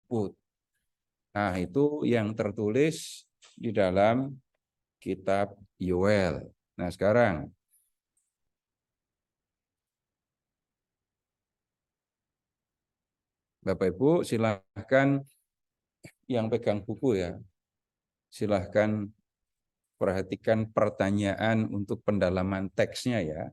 tersebut. Nah, itu yang tertulis di dalam kitab Yoel. Nah, sekarang Bapak Ibu silahkan yang pegang buku ya, silahkan perhatikan pertanyaan untuk pendalaman teksnya ya.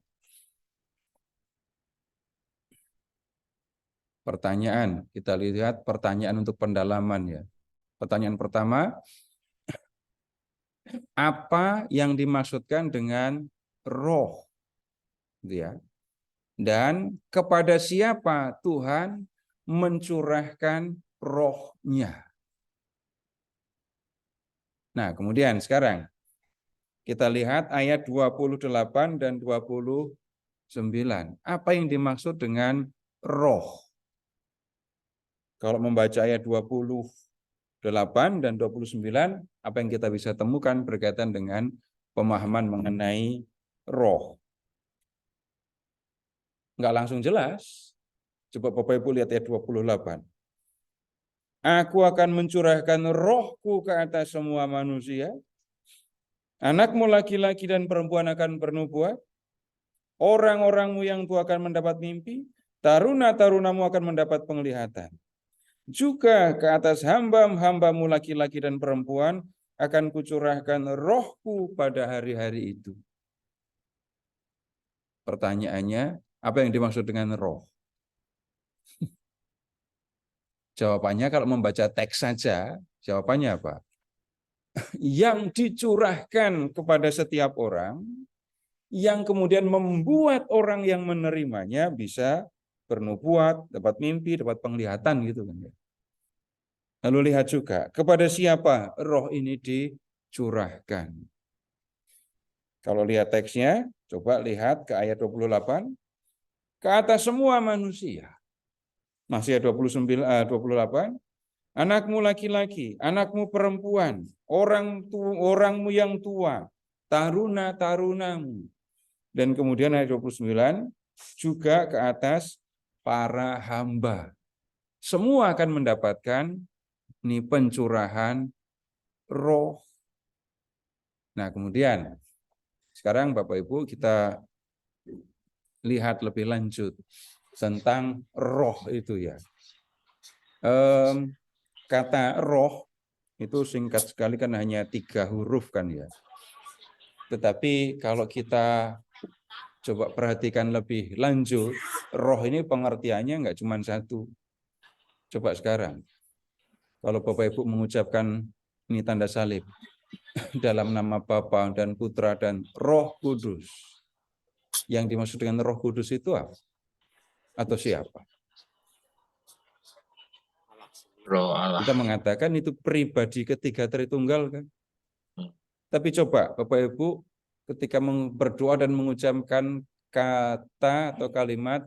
Pertanyaan, kita lihat pertanyaan untuk pendalaman ya. Pertanyaan pertama, apa yang dimaksudkan dengan roh? Gitu ya. Dan kepada siapa Tuhan mencurahkan rohnya? Nah, kemudian sekarang kita lihat ayat 28 dan 29. Apa yang dimaksud dengan roh? Kalau membaca ayat 28 dan 29, apa yang kita bisa temukan berkaitan dengan pemahaman mengenai roh? Enggak langsung jelas. Coba Bapak Ibu lihat ayat 28. Aku akan mencurahkan rohku ke atas semua manusia. Anakmu laki-laki dan perempuan akan bernubuat. Orang-orangmu yang tua akan mendapat mimpi. Taruna-tarunamu akan mendapat penglihatan. Juga ke atas hamba-hambamu laki-laki dan perempuan akan kucurahkan rohku pada hari-hari itu. Pertanyaannya, apa yang dimaksud dengan roh? Jawabannya kalau membaca teks saja, jawabannya apa? Yang dicurahkan kepada setiap orang, yang kemudian membuat orang yang menerimanya bisa bernubuat, dapat mimpi, dapat penglihatan gitu kan. Lalu lihat juga kepada siapa roh ini dicurahkan. Kalau lihat teksnya, coba lihat ke ayat 28. Ke atas semua manusia. Masih ayat 28. Anakmu laki-laki, anakmu perempuan, orangmu yang tua, taruna-tarunamu. Dan kemudian ayat 29, juga ke atas para hamba. Semua akan mendapatkan ini pencurahan roh. Nah, kemudian sekarang Bapak Ibu kita lihat lebih lanjut tentang roh itu ya. Kata roh itu singkat sekali kan hanya 3 huruf kan ya. Tetapi kalau kita coba perhatikan lebih lanjut, roh ini pengertiannya nggak cuma satu. Coba sekarang, kalau Bapak Ibu mengucapkan ini tanda salib dalam nama Bapa dan Putra dan Roh Kudus. Yang dimaksud dengan Roh Kudus itu apa? Atau siapa? Roh Allah. Kita mengatakan itu pribadi ketiga Tritunggal kan. Tapi coba Bapak Ibu ketika berdoa dan mengucapkan kata atau kalimat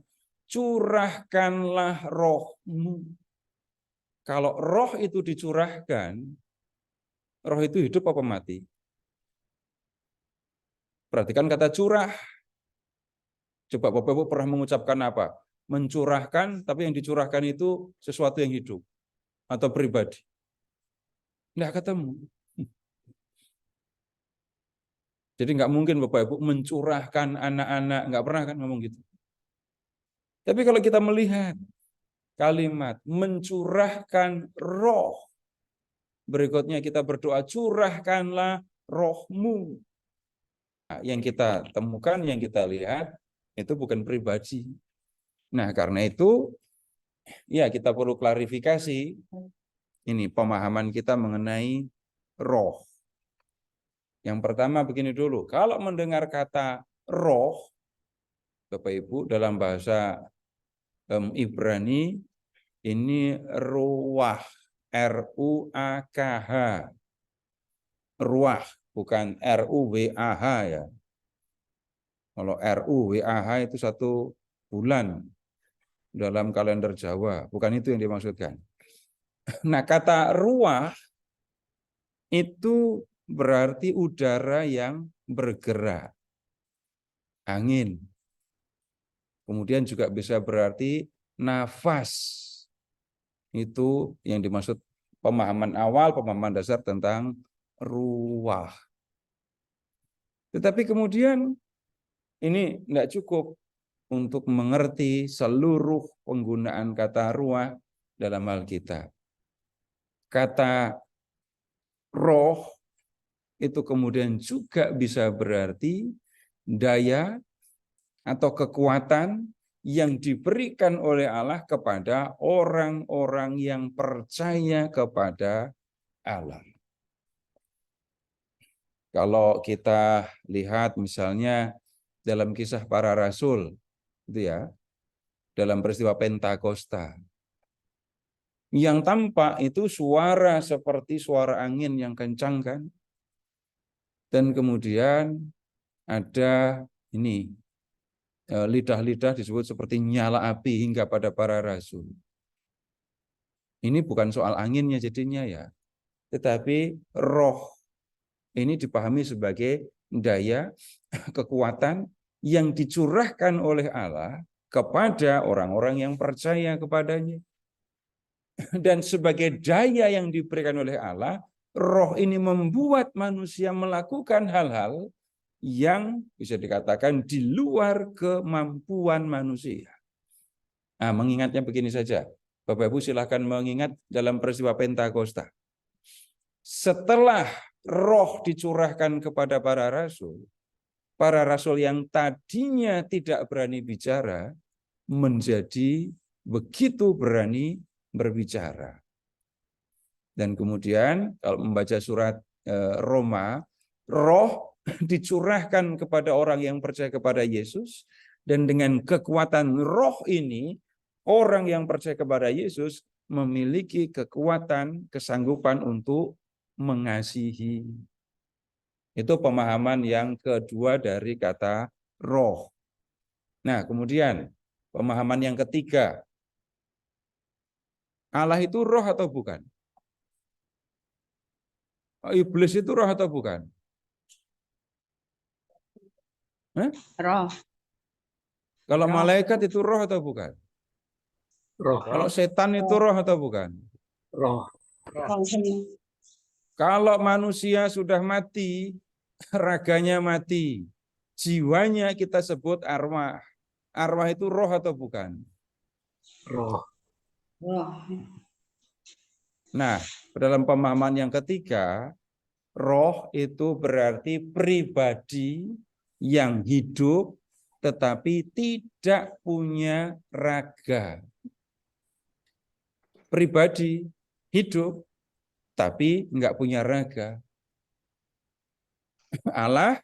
curahkanlah rohmu. Kalau roh itu dicurahkan, roh itu hidup apa mati? Perhatikan kata curah. Coba Bapak Ibu pernah mengucapkan apa? Mencurahkan, tapi yang dicurahkan itu sesuatu yang hidup atau pribadi. Nggak ketemu. Jadi nggak mungkin Bapak Ibu mencurahkan anak-anak, nggak pernah kan ngomong gitu. Tapi kalau kita melihat kalimat mencurahkan roh, berikutnya kita berdoa curahkanlah rohmu. Nah, yang kita temukan, yang kita lihat itu bukan pribadi. Nah, karena itu ya kita perlu klarifikasi ini pemahaman kita mengenai roh. Yang pertama begini dulu, kalau mendengar kata roh, Bapak Ibu dalam bahasa Ibrani ini ruah, R-U-A-K-H. Ruah, bukan R-U-W-A-H ya. Kalau R-U-W-A-H itu 1 bulan dalam kalender Jawa, bukan itu yang dimaksudkan. Nah, kata ruah itu berarti udara yang bergerak, angin. Kemudian juga bisa berarti nafas. Itu yang dimaksud pemahaman awal, pemahaman dasar tentang ruah. Tetapi kemudian ini tidak cukup untuk mengerti seluruh penggunaan kata ruah dalam Alkitab. Kata roh itu kemudian juga bisa berarti daya atau kekuatan yang diberikan oleh Allah kepada orang-orang yang percaya kepada Allah. Kalau kita lihat misalnya dalam kisah para rasul, itu ya, dalam peristiwa Pentakosta, yang tampak itu suara seperti suara angin yang kencang kan, dan kemudian ada ini lidah-lidah disebut seperti nyala api hingga pada para rasul. Ini bukan soal anginnya jadinya ya, tetapi roh ini dipahami sebagai daya, kekuatan yang dicurahkan oleh Allah kepada orang-orang yang percaya kepadanya. Dan sebagai daya yang diberikan oleh Allah, roh ini membuat manusia melakukan hal-hal yang bisa dikatakan di luar kemampuan manusia. Nah, mengingatnya begini saja. Bapak Ibu silahkan mengingat dalam peristiwa Pentakosta. Setelah roh dicurahkan kepada para rasul yang tadinya tidak berani bicara, menjadi begitu berani berbicara. Dan kemudian kalau membaca surat Roma, roh dicurahkan kepada orang yang percaya kepada Yesus, dan dengan kekuatan roh ini, orang yang percaya kepada Yesus memiliki kekuatan, kesanggupan untuk mengasihi. Itu pemahaman yang kedua dari kata roh. Nah, kemudian pemahaman yang ketiga, Allah itu roh atau bukan? Iblis itu roh atau bukan? Roh. Kalau Roh. malaikat itu roh atau bukan? Roh. Kalau setan itu roh atau bukan? Roh. Kalau manusia sudah mati, raganya mati, jiwanya kita sebut arwah. Arwah itu roh atau bukan? Roh. Nah, dalam pemahaman yang ketiga, roh itu berarti pribadi yang hidup tetapi tidak punya raga. Pribadi hidup tapi nggak punya raga. Allah,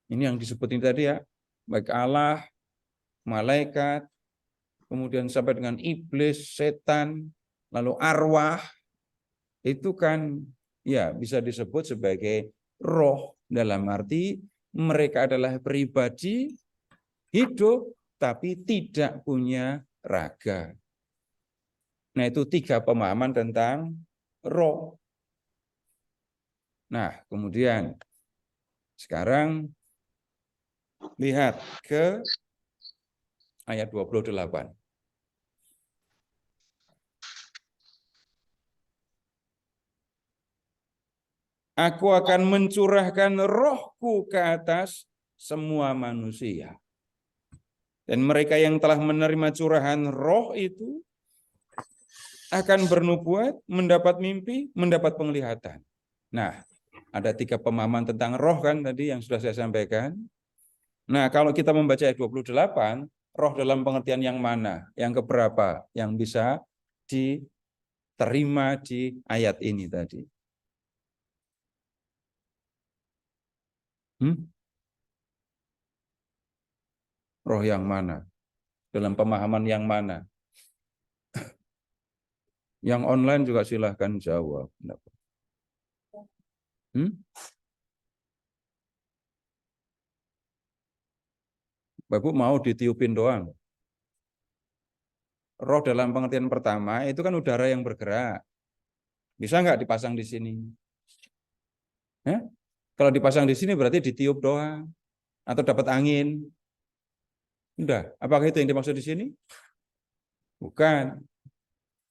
ini yang disebutin tadi ya, baik Allah, malaikat, kemudian sampai dengan iblis, setan, lalu arwah, itu kan ya bisa disebut sebagai roh, dalam arti mereka adalah pribadi hidup tapi tidak punya raga. Nah, itu tiga pemahaman tentang roh. Nah, kemudian sekarang lihat ke ayat 28. Aku akan mencurahkan rohku ke atas semua manusia. Dan mereka yang telah menerima curahan roh itu akan bernubuat, mendapat mimpi, mendapat penglihatan. Nah, ada tiga pemahaman tentang roh kan tadi yang sudah saya sampaikan. Nah, kalau kita membaca ayat 28, roh dalam pengertian yang mana? Yang keberapa yang bisa diterima di ayat ini tadi? Roh yang mana? Dalam pemahaman yang mana? Yang online juga silahkan jawab. Bapak mau ditiupin doang. Roh dalam pengertian pertama itu kan udara yang bergerak. Bisa nggak dipasang di sini? Kalau dipasang di sini berarti ditiup doang. Atau dapat angin. Udah, apakah itu yang dimaksud di sini? Bukan.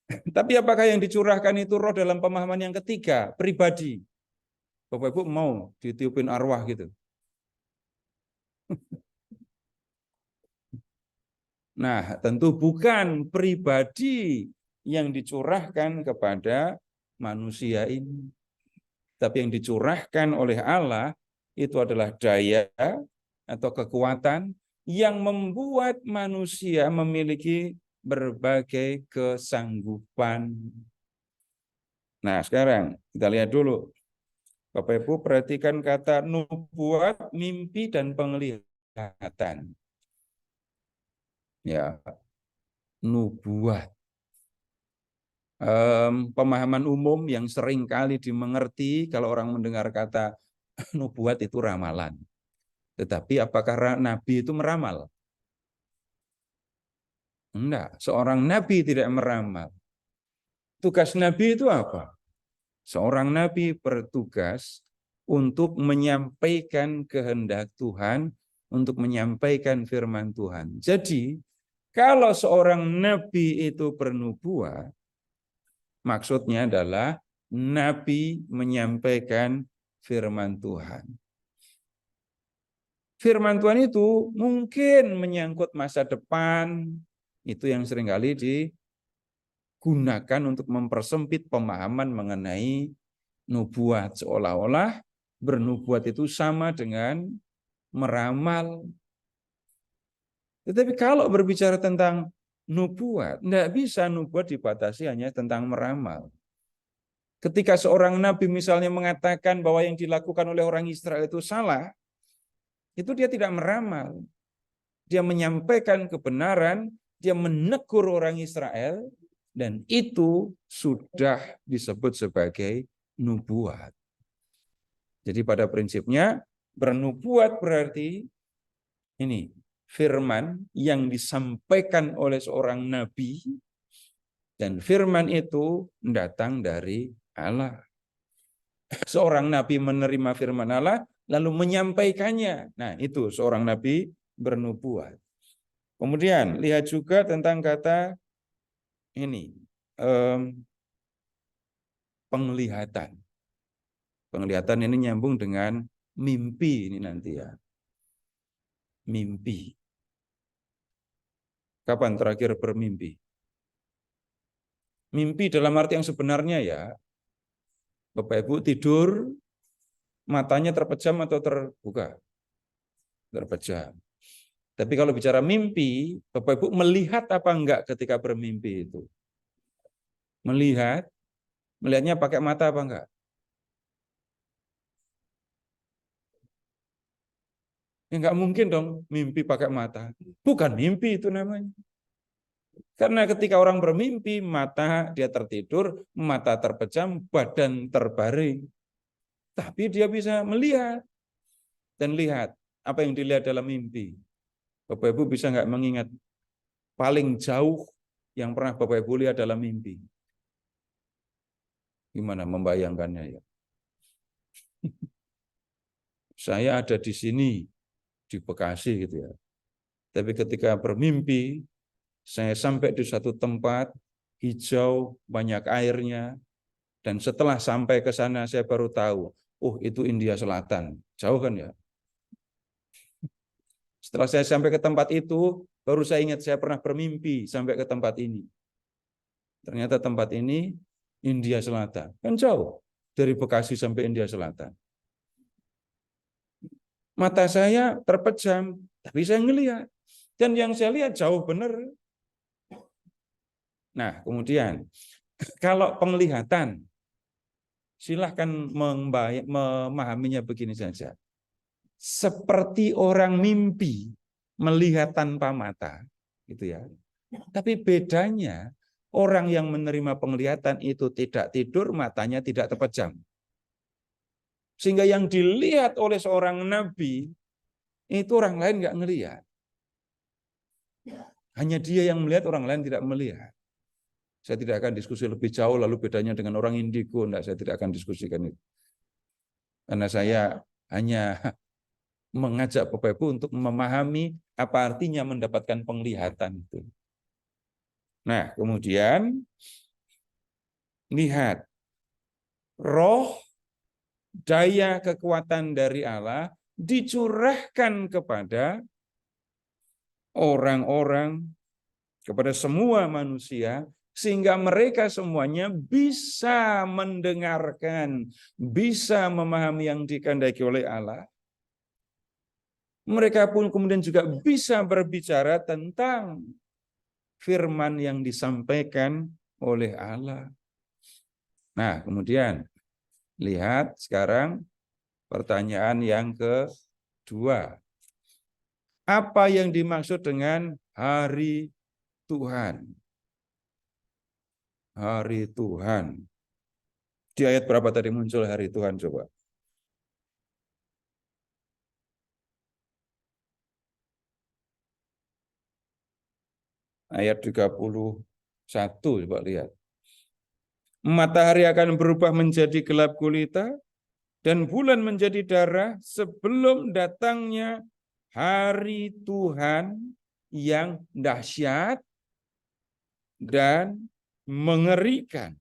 Tapi apakah yang dicurahkan itu roh dalam pemahaman yang ketiga, pribadi? Bapak Ibu mau ditiupin arwah gitu? Nah, tentu bukan pribadi yang dicurahkan kepada manusia ini. Tapi yang dicurahkan oleh Allah itu adalah daya atau kekuatan yang membuat manusia memiliki berbagai kesanggupan. Nah, sekarang kita lihat dulu. Bapak Ibu perhatikan kata nubuat, mimpi, dan penglihatan. Ya, nubuat. Pemahaman umum yang sering kali dimengerti kalau orang mendengar kata nubuat itu ramalan. Tetapi apakah nabi itu meramal? Enggak, seorang nabi tidak meramal. Tugas nabi itu apa? Seorang nabi bertugas untuk menyampaikan kehendak Tuhan, untuk menyampaikan firman Tuhan. Jadi, kalau seorang nabi itu bernubuat, maksudnya adalah nabi menyampaikan firman Tuhan. Firman Tuhan itu mungkin menyangkut masa depan, itu yang seringkali digunakan untuk mempersempit pemahaman mengenai nubuat. Seolah-olah bernubuat itu sama dengan meramal. Tetapi kalau berbicara tentang nubuat, tidak bisa nubuat dibatasi hanya tentang meramal. Ketika seorang nabi misalnya mengatakan bahwa yang dilakukan oleh orang Israel itu salah, itu dia tidak meramal. Dia menyampaikan kebenaran, dia menegur orang Israel, dan itu sudah disebut sebagai nubuat. Jadi pada prinsipnya, bernubuat berarti ini, firman yang disampaikan oleh seorang nabi, dan firman itu datang dari Allah. Seorang nabi menerima firman Allah, lalu menyampaikannya. Nah, itu seorang nabi bernubuat. Kemudian, lihat juga tentang kata ini, penglihatan. Penglihatan ini nyambung dengan mimpi ini nanti ya. Mimpi. Kapan terakhir bermimpi? Mimpi dalam arti yang sebenarnya ya, Bapak Ibu tidur, matanya terpejam atau terbuka? Terpejam. Tapi kalau bicara mimpi, Bapak Ibu melihat apa enggak ketika bermimpi itu? Melihat, melihatnya pakai mata apa enggak? Ya enggak mungkin dong mimpi pakai mata. Bukan mimpi itu namanya. Karena ketika orang bermimpi, mata dia tertidur, mata terpejam, badan terbaring. Tapi dia bisa melihat. Dan lihat apa yang dilihat dalam mimpi. Bapak Ibu bisa nggak mengingat paling jauh yang pernah Bapak Ibu lihat dalam mimpi? Gimana membayangkannya ya? Saya ada di sini, di Bekasi gitu ya. Tapi ketika bermimpi, saya sampai di satu tempat, hijau, banyak airnya, dan setelah sampai ke sana saya baru tahu, oh itu India Selatan. Jauh kan ya? Setelah saya sampai ke tempat itu, baru saya ingat saya pernah bermimpi sampai ke tempat ini. Ternyata tempat ini India Selatan. Kan jauh dari Bekasi sampai India Selatan. Mata saya terpejam, tapi saya ngelihat. Dan yang saya lihat jauh benar. Nah, kemudian kalau penglihatan, silahkan memahaminya begini saja. Seperti orang mimpi melihat tanpa mata, gitu ya. Tapi bedanya orang yang menerima penglihatan itu tidak tidur, matanya tidak terpejam. Sehingga yang dilihat oleh seorang nabi itu orang lain nggak ngelihat. Hanya dia yang melihat, orang lain tidak melihat. Saya tidak akan diskusi lebih jauh lalu bedanya dengan orang indigo, enggak, saya tidak akan diskusikan itu. Karena saya hanya mengajak Bapak Ibu untuk memahami apa artinya mendapatkan penglihatan itu. Nah, kemudian lihat, roh, daya kekuatan dari Allah dicurahkan kepada orang-orang, kepada semua manusia, sehingga mereka semuanya bisa mendengarkan, bisa memahami yang dikehendaki oleh Allah. Mereka pun kemudian juga bisa berbicara tentang firman yang disampaikan oleh Allah. Nah, kemudian lihat sekarang pertanyaan yang kedua. Apa yang dimaksud dengan hari Tuhan? Hari Tuhan. Di ayat berapa tadi muncul hari Tuhan coba? Ayat 31, coba lihat. Matahari akan berubah menjadi gelap gulita dan bulan menjadi darah sebelum datangnya hari Tuhan yang dahsyat dan mengerikan.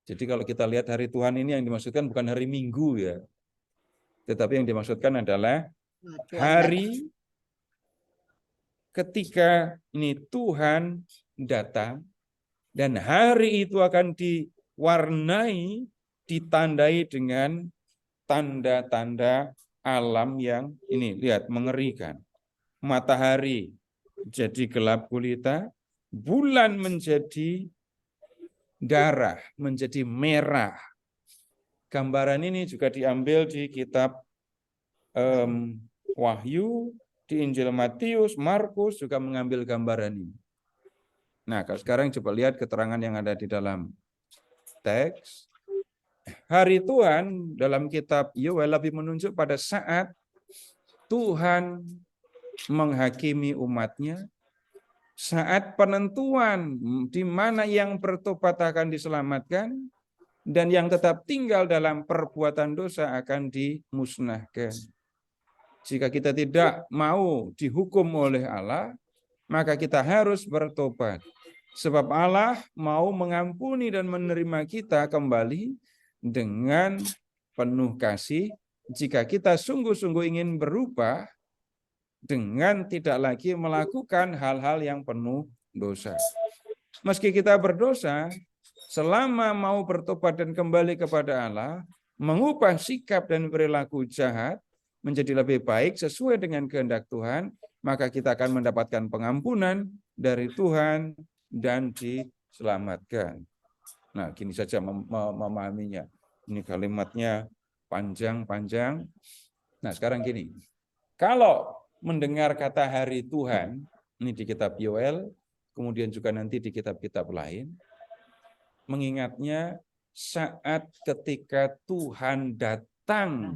Jadi kalau kita lihat hari Tuhan ini yang dimaksudkan bukan hari Minggu ya. Tetapi yang dimaksudkan adalah hari ketika ini Tuhan datang, dan hari itu akan diwarnai, ditandai dengan tanda-tanda alam yang ini, lihat, mengerikan. Matahari jadi gelap gulita, bulan menjadi darah, menjadi merah. Gambaran ini juga diambil di kitab Wahyu, di Injil Matius, Markus juga mengambil gambaran ini. Nah, sekarang coba lihat keterangan yang ada di dalam teks. Hari Tuhan dalam kitab Yoel lebih menunjuk pada saat Tuhan menghakimi umatnya, saat penentuan di mana yang bertobat akan diselamatkan, dan yang tetap tinggal dalam perbuatan dosa akan dimusnahkan. Jika kita tidak mau dihukum oleh Allah, maka kita harus bertobat. Sebab Allah mau mengampuni dan menerima kita kembali dengan penuh kasih jika kita sungguh-sungguh ingin berubah dengan tidak lagi melakukan hal-hal yang penuh dosa. Meski kita berdosa, selama mau bertobat dan kembali kepada Allah, mengubah sikap dan perilaku jahat menjadi lebih baik sesuai dengan kehendak Tuhan, maka kita akan mendapatkan pengampunan dari Tuhan dan diselamatkan. Nah, gini saja memahaminya. Ini kalimatnya panjang-panjang. Nah, sekarang gini. Kalau mendengar kata hari Tuhan, ini di kitab Yoel, kemudian juga nanti di kitab-kitab lain, mengingatnya saat ketika Tuhan datang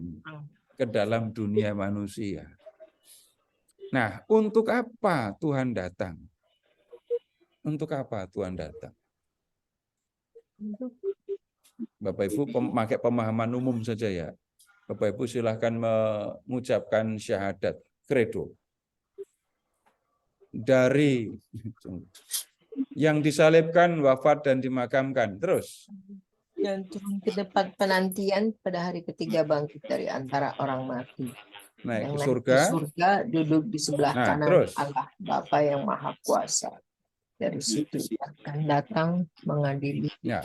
ke dalam dunia manusia. Nah, untuk apa Tuhan datang? Untuk apa Tuhan datang? Bapak Ibu memakai pemahaman umum saja ya. Bapak Ibu silahkan mengucapkan syahadat, kredo. Dari yang disalibkan, wafat, dan dimakamkan. Terus. Dan turun ke depan penantian pada hari ketiga bangkit dari antara orang mati. Naik ke Yang surga. surga duduk di sebelah kanan terus. Allah Bapa yang Maha Kuasa. Dari situ akan datang mengadili. Ya,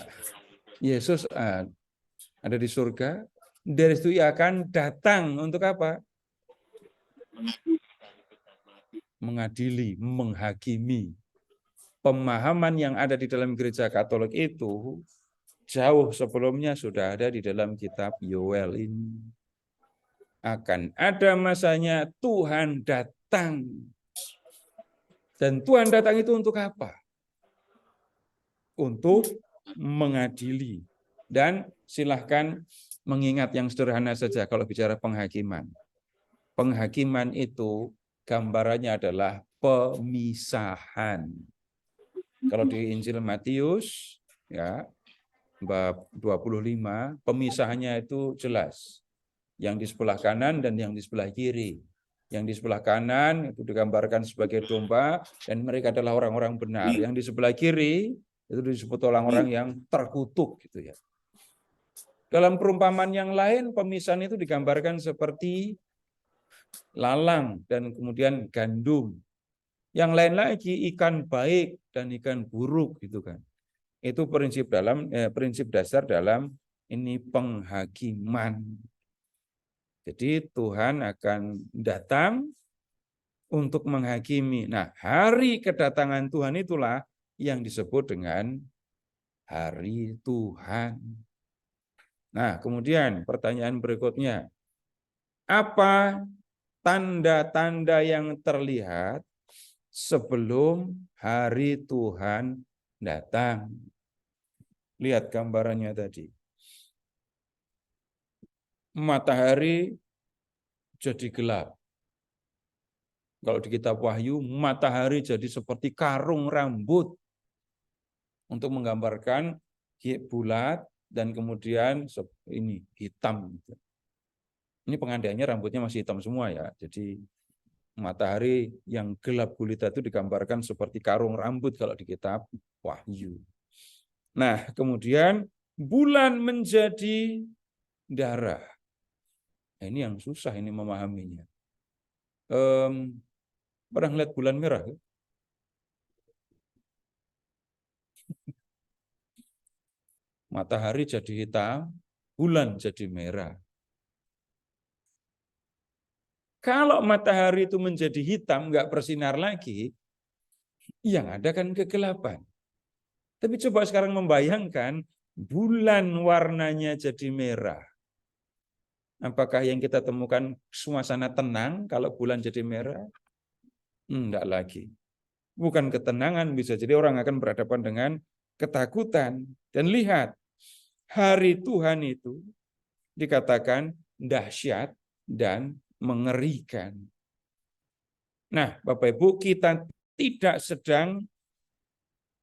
Yesus ada di surga. Dari situ ia akan datang untuk apa? Mengadili, menghakimi. Pemahaman yang ada di dalam gereja Katolik itu jauh sebelumnya sudah ada di dalam kitab Yoel ini. Akan ada masanya Tuhan datang. Dan Tuhan datang itu untuk apa? Untuk mengadili. Dan silahkan mengingat yang sederhana saja kalau bicara penghakiman. Penghakiman itu gambarannya adalah pemisahan. Kalau di Injil Matius, ya, bab 25, pemisahannya itu jelas. Yang di sebelah kanan dan yang di sebelah kiri. Yang di sebelah kanan itu digambarkan sebagai domba dan mereka adalah orang-orang benar. Yang di sebelah kiri Itu disebut orang-orang yang terkutuk gitu ya. Dalam perumpamaan yang lain, pemisahan itu digambarkan seperti lalang dan kemudian gandum. Yang lain lagi ikan baik dan ikan buruk gitu kan. Itu prinsip dasar dalam ini penghakiman. Jadi Tuhan akan datang untuk menghakimi. Nah, hari kedatangan Tuhan itulah yang disebut dengan hari Tuhan. Nah, kemudian pertanyaan berikutnya. Apa tanda-tanda yang terlihat sebelum hari Tuhan datang? Lihat gambarannya tadi. Matahari jadi gelap. Kalau di kitab Wahyu, matahari jadi seperti karung rambut untuk menggambarkan bulat dan kemudian ini hitam. Ini pengandaiannya rambutnya masih hitam semua ya. Jadi matahari yang gelap gulita itu digambarkan seperti karung rambut kalau di kitab Wahyu. Nah, kemudian bulan menjadi darah. Nah, ini yang susah ini memahaminya. Pernah lihat bulan merah? Matahari jadi hitam, bulan jadi merah. Kalau matahari itu menjadi hitam, nggak bersinar lagi, yang ada kan kegelapan. Tapi coba sekarang membayangkan bulan warnanya jadi merah. Apakah yang kita temukan suasana tenang kalau bulan jadi merah? Enggak lagi. Bukan ketenangan, bisa jadi orang akan berhadapan dengan ketakutan. Dan lihat, hari Tuhan itu dikatakan dahsyat dan mengerikan. Nah, Bapak Ibu, kita tidak sedang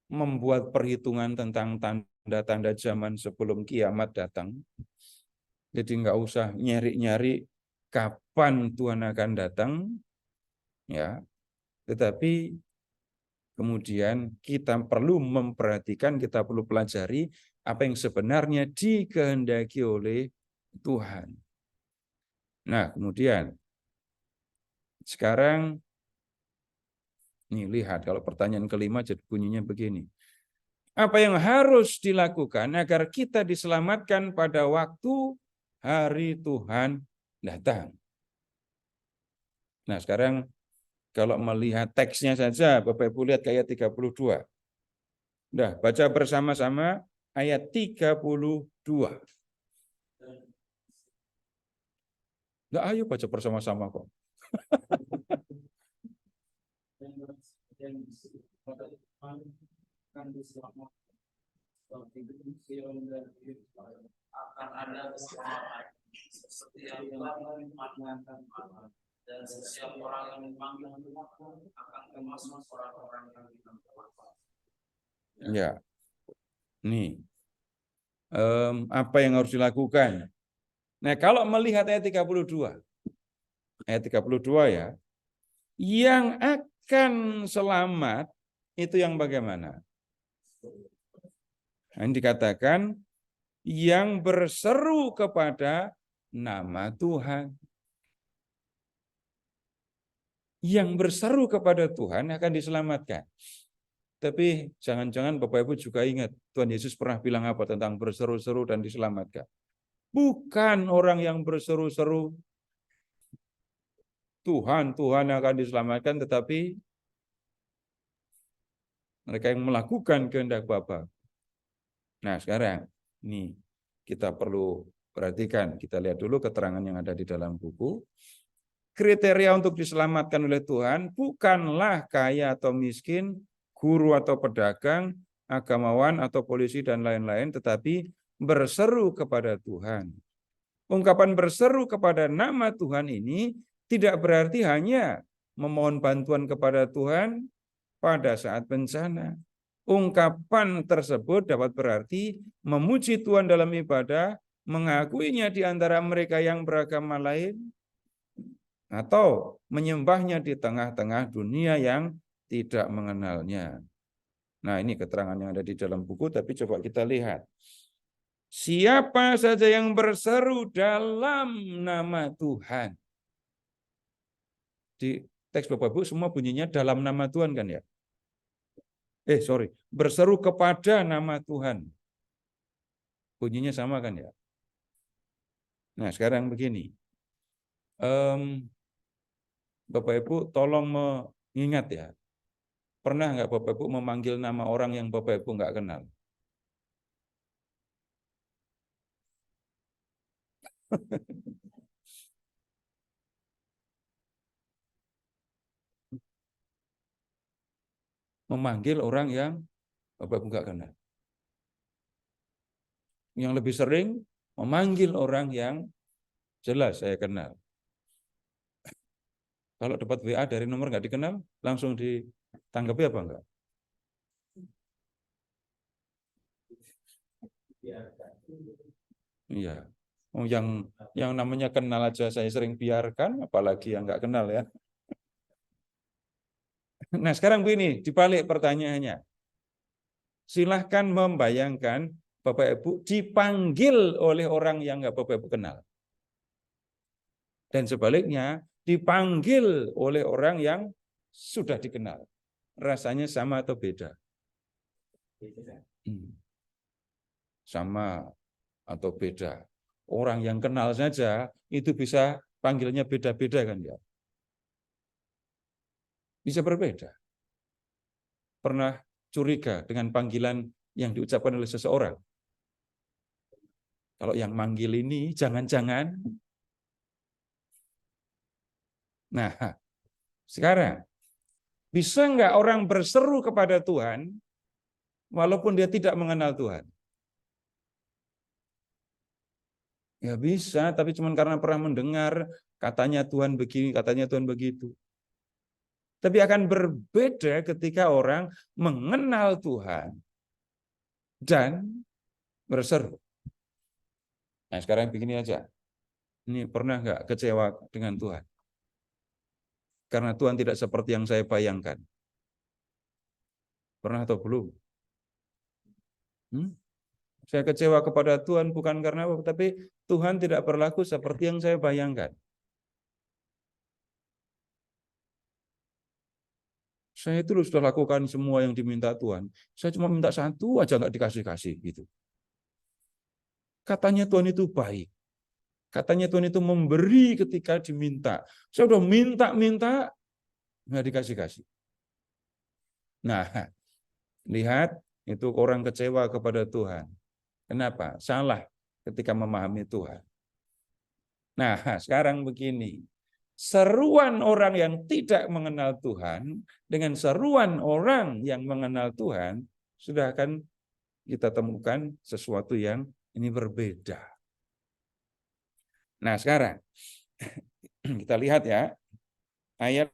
membuat perhitungan tentang tanda-tanda zaman sebelum kiamat datang. Jadi nggak usah nyari-nyari kapan Tuhan akan datang, ya. Tetapi kemudian kita perlu memperhatikan, kita perlu pelajari apa yang sebenarnya dikehendaki oleh Tuhan. Nah, kemudian sekarang nih lihat kalau pertanyaan kelima jadi bunyinya begini. Apa yang harus dilakukan agar kita diselamatkan pada waktu hari Tuhan datang? Nah, sekarang kalau melihat teksnya saja, Bapak Ibu lihat ayat 32. Nah, baca bersama-sama ayat 32. Nah, ayo baca bersama-sama kok. Akan ada keselamatan setiap orang memanfaatkan dan setiap orang yang memanggil akan termasuk orang-orang yang bermanfaat. Ya, nih apa yang harus dilakukan? Nah, kalau melihat ayat 32 ya, yang akan selamat itu yang bagaimana? Ini dikatakan yang berseru kepada nama Tuhan. Yang berseru kepada Tuhan akan diselamatkan. Tapi jangan-jangan Bapak Ibu juga ingat, Tuhan Yesus pernah bilang apa tentang berseru-seru dan diselamatkan. Bukan orang yang berseru-seru, Tuhan akan diselamatkan, tetapi mereka yang melakukan kehendak Bapa. Nah, sekarang nih kita perlu perhatikan, kita lihat dulu keterangan yang ada di dalam buku. Kriteria untuk diselamatkan oleh Tuhan bukanlah kaya atau miskin, guru atau pedagang, agamawan atau polisi dan lain-lain, tetapi berseru kepada Tuhan. Ungkapan berseru kepada nama Tuhan ini tidak berarti hanya memohon bantuan kepada Tuhan pada saat bencana. Ungkapan tersebut dapat berarti memuji Tuhan dalam ibadah, mengakuinya di antara mereka yang beragama lain, atau menyembahnya di tengah-tengah dunia yang tidak mengenalnya. Nah, ini keterangan yang ada di dalam buku, tapi coba kita lihat. Siapa saja yang berseru dalam nama Tuhan. Di teks Bapak Ibu semua bunyinya dalam nama Tuhan kan ya? Berseru kepada nama Tuhan. Bunyinya sama kan ya? Nah, sekarang begini. Bapak Ibu tolong mengingat ya. Pernah nggak Bapak Ibu memanggil nama orang yang Bapak Ibu nggak kenal? Memanggil orang yang Bapak Ibu nggak kenal. Yang lebih sering memanggil orang yang jelas saya kenal. Kalau dapat WA dari nomor nggak dikenal, langsung ditanggapi apa enggak? Iya. Oh, yang namanya kenal aja saya sering biarkan, apalagi yang nggak kenal ya. Nah, sekarang begini, dibalik pertanyaannya. Silahkan membayangkan Bapak Ibu dipanggil oleh orang yang nggak Bapak Ibu kenal. Dan sebaliknya, dipanggil oleh orang yang sudah dikenal. Rasanya sama atau beda? Sama atau beda. Orang yang kenal saja itu bisa panggilnya beda-beda kan ya. Bisa berbeda. Pernah curiga dengan panggilan yang diucapkan oleh seseorang? Kalau yang manggil ini jangan-jangan. Nah, sekarang bisa nggak orang berseru kepada Tuhan walaupun dia tidak mengenal Tuhan? Ya bisa, tapi cuma karena pernah mendengar katanya Tuhan begini, katanya Tuhan begitu. Tapi akan berbeda ketika orang mengenal Tuhan dan berseru. Nah, sekarang begini aja. Ini pernah nggak kecewa dengan Tuhan? Karena Tuhan tidak seperti yang saya bayangkan. Pernah atau belum? Saya kecewa kepada Tuhan bukan karena apa, tapi Tuhan tidak berlaku seperti yang saya bayangkan. Saya itu sudah lakukan semua yang diminta Tuhan. Saya cuma minta satu aja nggak dikasih-kasih gitu. Katanya Tuhan itu baik. Katanya Tuhan itu memberi ketika diminta. Saya udah minta-minta nggak dikasih-kasih. Nah, lihat itu orang kecewa kepada Tuhan. Kenapa? Salah ketika memahami Tuhan. Nah, sekarang begini. Seruan orang yang tidak mengenal Tuhan dengan seruan orang yang mengenal Tuhan sudah akan kita temukan sesuatu yang ini berbeda. Nah, sekarang kita lihat ya ayat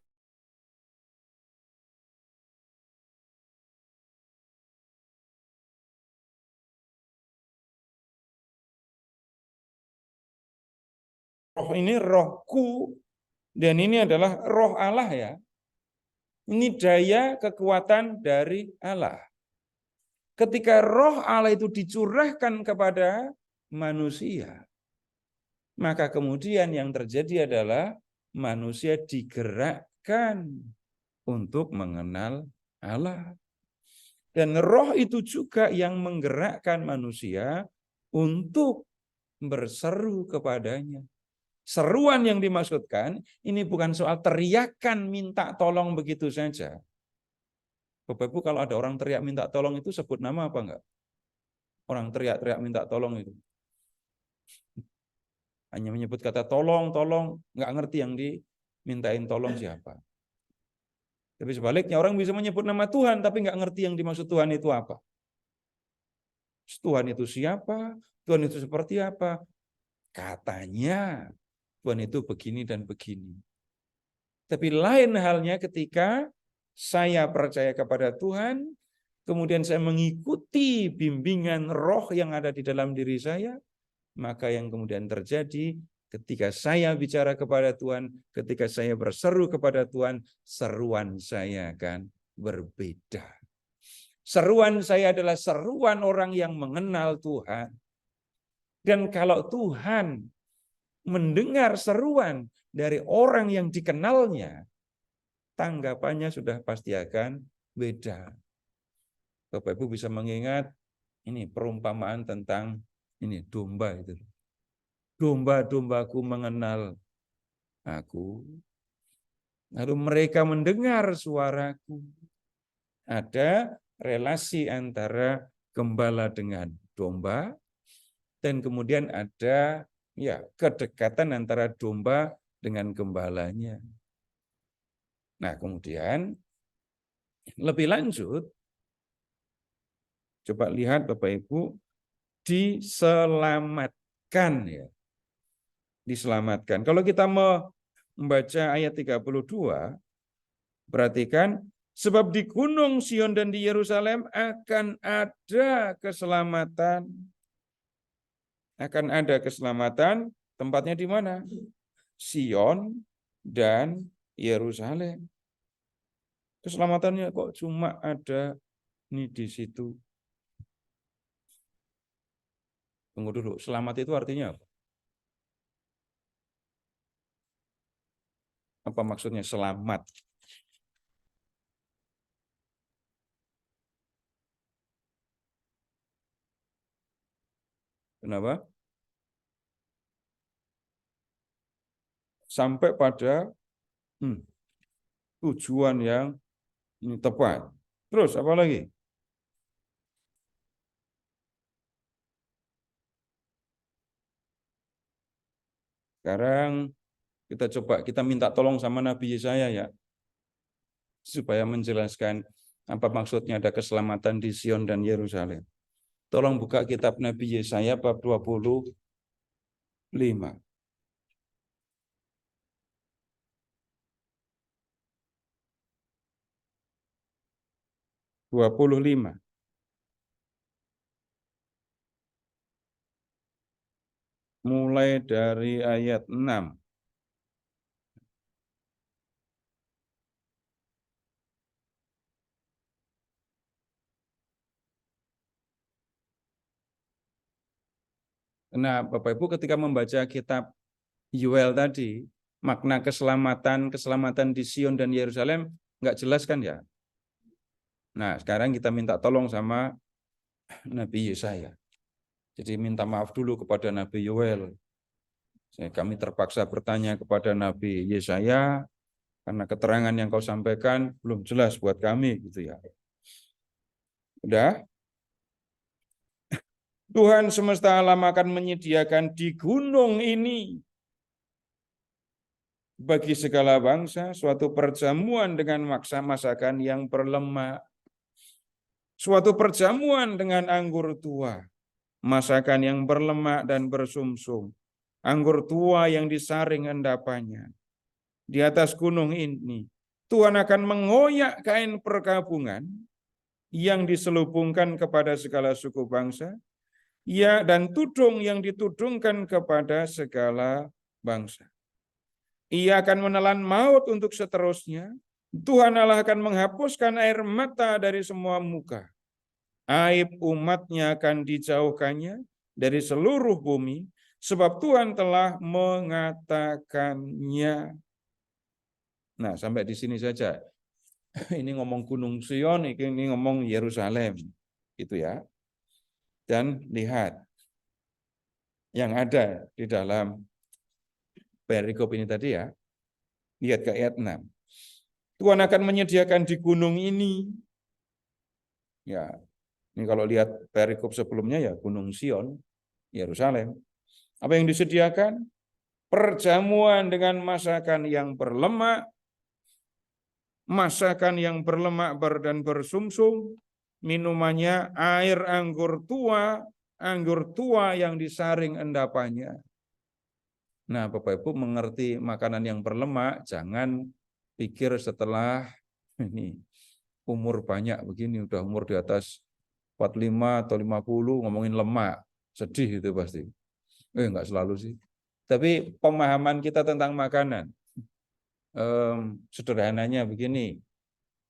roh ini rohku dan ini adalah roh Allah ya. Ini daya kekuatan dari Allah. Ketika roh Allah itu dicurahkan kepada manusia, maka kemudian yang terjadi adalah manusia digerakkan untuk mengenal Allah. Dan roh itu juga yang menggerakkan manusia untuk berseru kepadanya. Seruan yang dimaksudkan ini bukan soal teriakan minta tolong begitu saja. Bapak Ibu kalau ada orang teriak minta tolong itu sebut nama apa enggak? Orang teriak-teriak minta tolong itu. Hanya menyebut kata tolong, tolong, nggak ngerti yang dimintain tolong siapa. Tapi sebaliknya orang bisa menyebut nama Tuhan tapi nggak ngerti yang dimaksud Tuhan itu apa. Tuhan itu siapa? Tuhan itu seperti apa? Katanya Tuhan itu begini dan begini. Tapi lain halnya ketika saya percaya kepada Tuhan, kemudian saya mengikuti bimbingan roh yang ada di dalam diri saya, maka yang kemudian terjadi ketika saya bicara kepada Tuhan, ketika saya berseru kepada Tuhan, seruan saya akan berbeda. Seruan saya adalah seruan orang yang mengenal Tuhan. Dan kalau Tuhan mendengar seruan dari orang yang dikenalnya, tanggapannya sudah pasti akan beda. Bapak Ibu bisa mengingat ini perumpamaan tentang ini domba itu. Domba-dombaku mengenal aku. Lalu mereka mendengar suaraku. Ada relasi antara gembala dengan domba, dan kemudian ada ya kedekatan antara domba dengan gembalanya. Nah, kemudian lebih lanjut, coba lihat Bapak Ibu, diselamatkan ya. Diselamatkan. Kalau kita membaca ayat 32, perhatikan, sebab di Gunung Sion dan di Yerusalem akan ada keselamatan. Akan ada keselamatan, tempatnya di mana? Sion dan Yerusalem. Keselamatannya kok cuma ada ini di situ. Tunggu dulu, selamat itu artinya apa? Apa maksudnya selamat? Kenapa? Sampai pada tujuan yang tepat. Terus apa lagi? Sekarang kita minta tolong sama Nabi Yesaya ya, supaya menjelaskan apa maksudnya ada keselamatan di Sion dan Yerusalem. Tolong buka kitab Nabi Yesaya bab 25. 25. Mulai dari ayat 6. Nah, Bapak Ibu ketika membaca kitab Yoel tadi, makna keselamatan di Sion dan Yerusalem nggak jelas kan ya? Nah, sekarang kita minta tolong sama Nabi Yesaya. Jadi minta maaf dulu kepada Nabi Yoel. Kami terpaksa bertanya kepada Nabi Yesaya karena keterangan yang kau sampaikan belum jelas buat kami gitu ya. Udah? Tuhan semesta alam akan menyediakan di gunung ini bagi segala bangsa suatu perjamuan dengan masakan yang berlemak, suatu perjamuan dengan anggur tua, masakan yang berlemak dan bersumsum, anggur tua yang disaring endapannya. Di atas gunung ini, Tuhan akan mengoyak kain perkabungan yang diselubungkan kepada segala suku bangsa, ya, dan tudung yang ditudungkan kepada segala bangsa. Ia akan menelan maut untuk seterusnya. Tuhan Allah akan menghapuskan air mata dari semua muka. Aib umatnya akan dijauhkannya dari seluruh bumi, sebab Tuhan telah mengatakannya. Nah, sampai di sini saja. Ini ngomong Gunung Sion, ini ngomong Yerusalem. Gitu ya. Dan lihat yang ada di dalam perikop ini tadi ya. Lihat ke ayat 6. Tuhan akan menyediakan di gunung ini. Ya, ini kalau lihat perikop sebelumnya ya Gunung Sion, Yerusalem. Apa yang disediakan? Perjamuan dengan masakan yang berlemak, masakan yang berlemak dan bersumsum, minumannya air anggur tua yang disaring endapannya. Nah, Bapak Ibu mengerti makanan yang berlemak, jangan pikir setelah ini umur banyak begini, udah umur di atas 45 atau 50 ngomongin lemak, sedih itu pasti. Enggak selalu sih. Tapi pemahaman kita tentang makanan, sederhananya begini,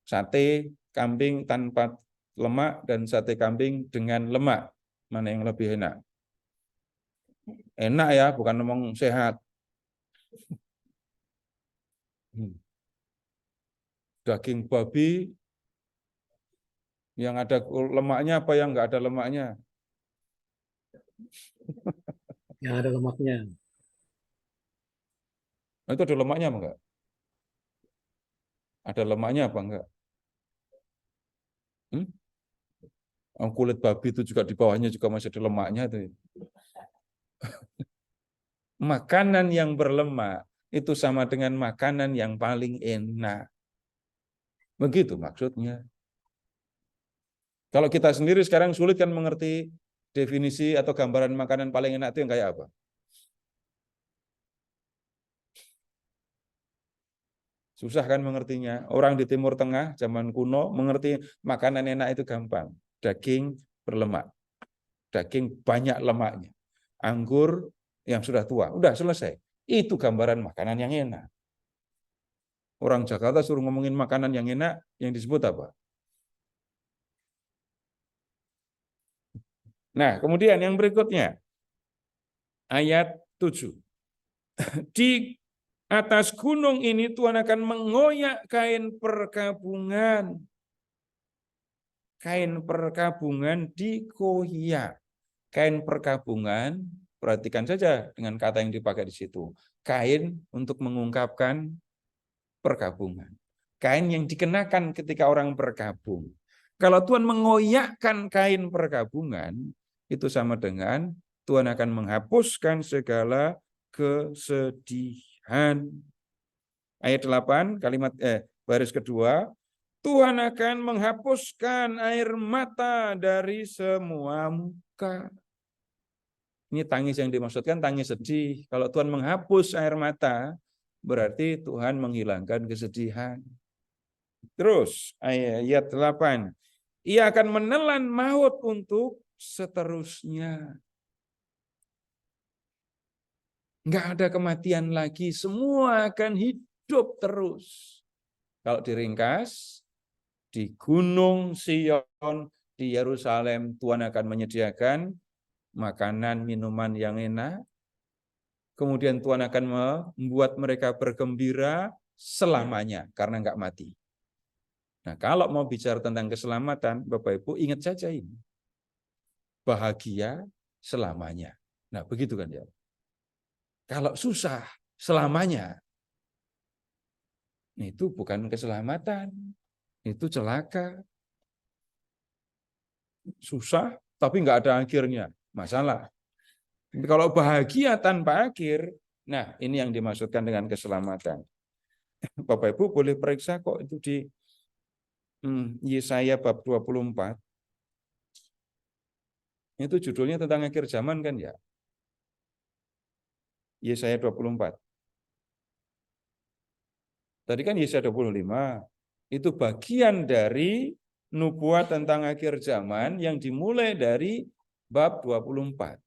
sate kambing tanpa lemak dan sate kambing dengan lemak. Mana yang lebih enak? Enak ya, bukan ngomong sehat. Daging babi yang ada lemaknya apa yang nggak ada lemaknya? Yang ada lemaknya. Itu ada lemaknya apa enggak? Ada lemaknya apa enggak? Kulit babi itu juga di bawahnya juga masih ada lemaknya tuh. Makanan yang berlemak itu sama dengan makanan yang paling enak. Begitu maksudnya. Kalau kita sendiri sekarang sulit kan mengerti definisi atau gambaran makanan paling enak itu yang kayak apa? Susah kan mengertinya. Orang di Timur Tengah zaman kuno mengerti makanan enak itu gampang. Daging berlemak. Daging banyak lemaknya. Anggur yang sudah tua. Udah selesai. Itu gambaran makanan yang enak. Orang Jakarta suruh ngomongin makanan yang enak, yang disebut apa? Nah, kemudian yang berikutnya. Ayat 7. Di atas gunung ini Tuhan akan mengoyak kain perkabungan. Kain perkabungan dikoyak. Kain perkabungan, perhatikan saja dengan kata yang dipakai di situ. Kain untuk mengungkapkan perkabungan. Kain yang dikenakan ketika orang berkabung. Kalau Tuhan mengoyakkan kain perkabungan, itu sama dengan Tuhan akan menghapuskan segala kesedihan. Ayat 8, baris kedua, Tuhan akan menghapuskan air mata dari semua muka. Ini tangis yang dimaksudkan tangis sedih. Kalau Tuhan menghapus air mata, berarti Tuhan menghilangkan kesedihan. Terus ayat 8. Ia akan menelan maut untuk seterusnya. Enggak ada kematian lagi, semua akan hidup terus. Kalau diringkas, di Gunung Sion, di Yerusalem, Tuhan akan menyediakan makanan, minuman yang enak. Kemudian Tuhan akan membuat mereka bergembira selamanya, karena enggak mati. Nah, kalau mau bicara tentang keselamatan, Bapak Ibu ingat saja ini. Bahagia selamanya. Nah, begitu kan ya. Kalau susah selamanya, itu bukan keselamatan, itu celaka. Susah, tapi nggak ada akhirnya, masalah. Tapi kalau bahagia tanpa akhir, nah ini yang dimaksudkan dengan keselamatan. Bapak Ibu boleh periksa kok itu di Yesaya bab 24. Itu judulnya tentang akhir zaman kan ya. Yesaya 24. Tadi kan Yesaya 25. Itu bagian dari nubuat tentang akhir zaman yang dimulai dari bab 24.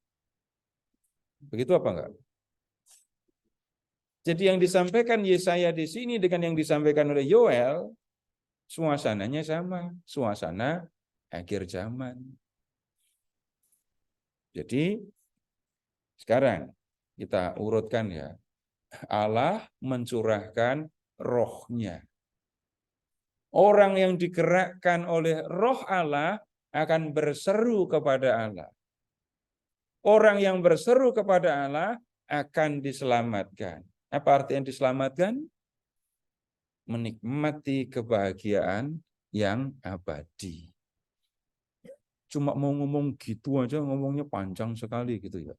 Begitu apa enggak? Jadi yang disampaikan Yesaya di sini dengan yang disampaikan oleh Yoel, suasananya sama, suasana akhir zaman. Jadi sekarang kita urutkan ya. Allah mencurahkan rohnya. Orang yang digerakkan oleh roh Allah akan berseru kepada Allah. Orang yang berseru kepada Allah akan diselamatkan. Apa artinya diselamatkan? Menikmati kebahagiaan yang abadi. Cuma mau ngomong gitu aja, ngomongnya panjang sekali gitu ya.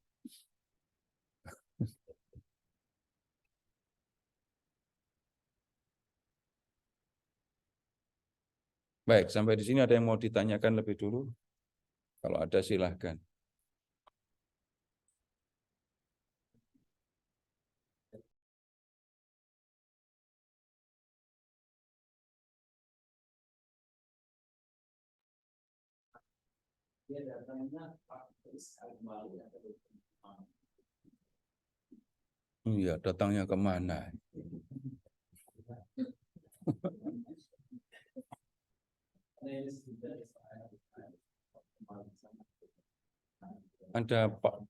Baik, sampai di sini ada yang mau ditanyakan lebih dulu? Kalau ada silahkan. Dia datangnya sekali kembali. Iya, datangnya kemana?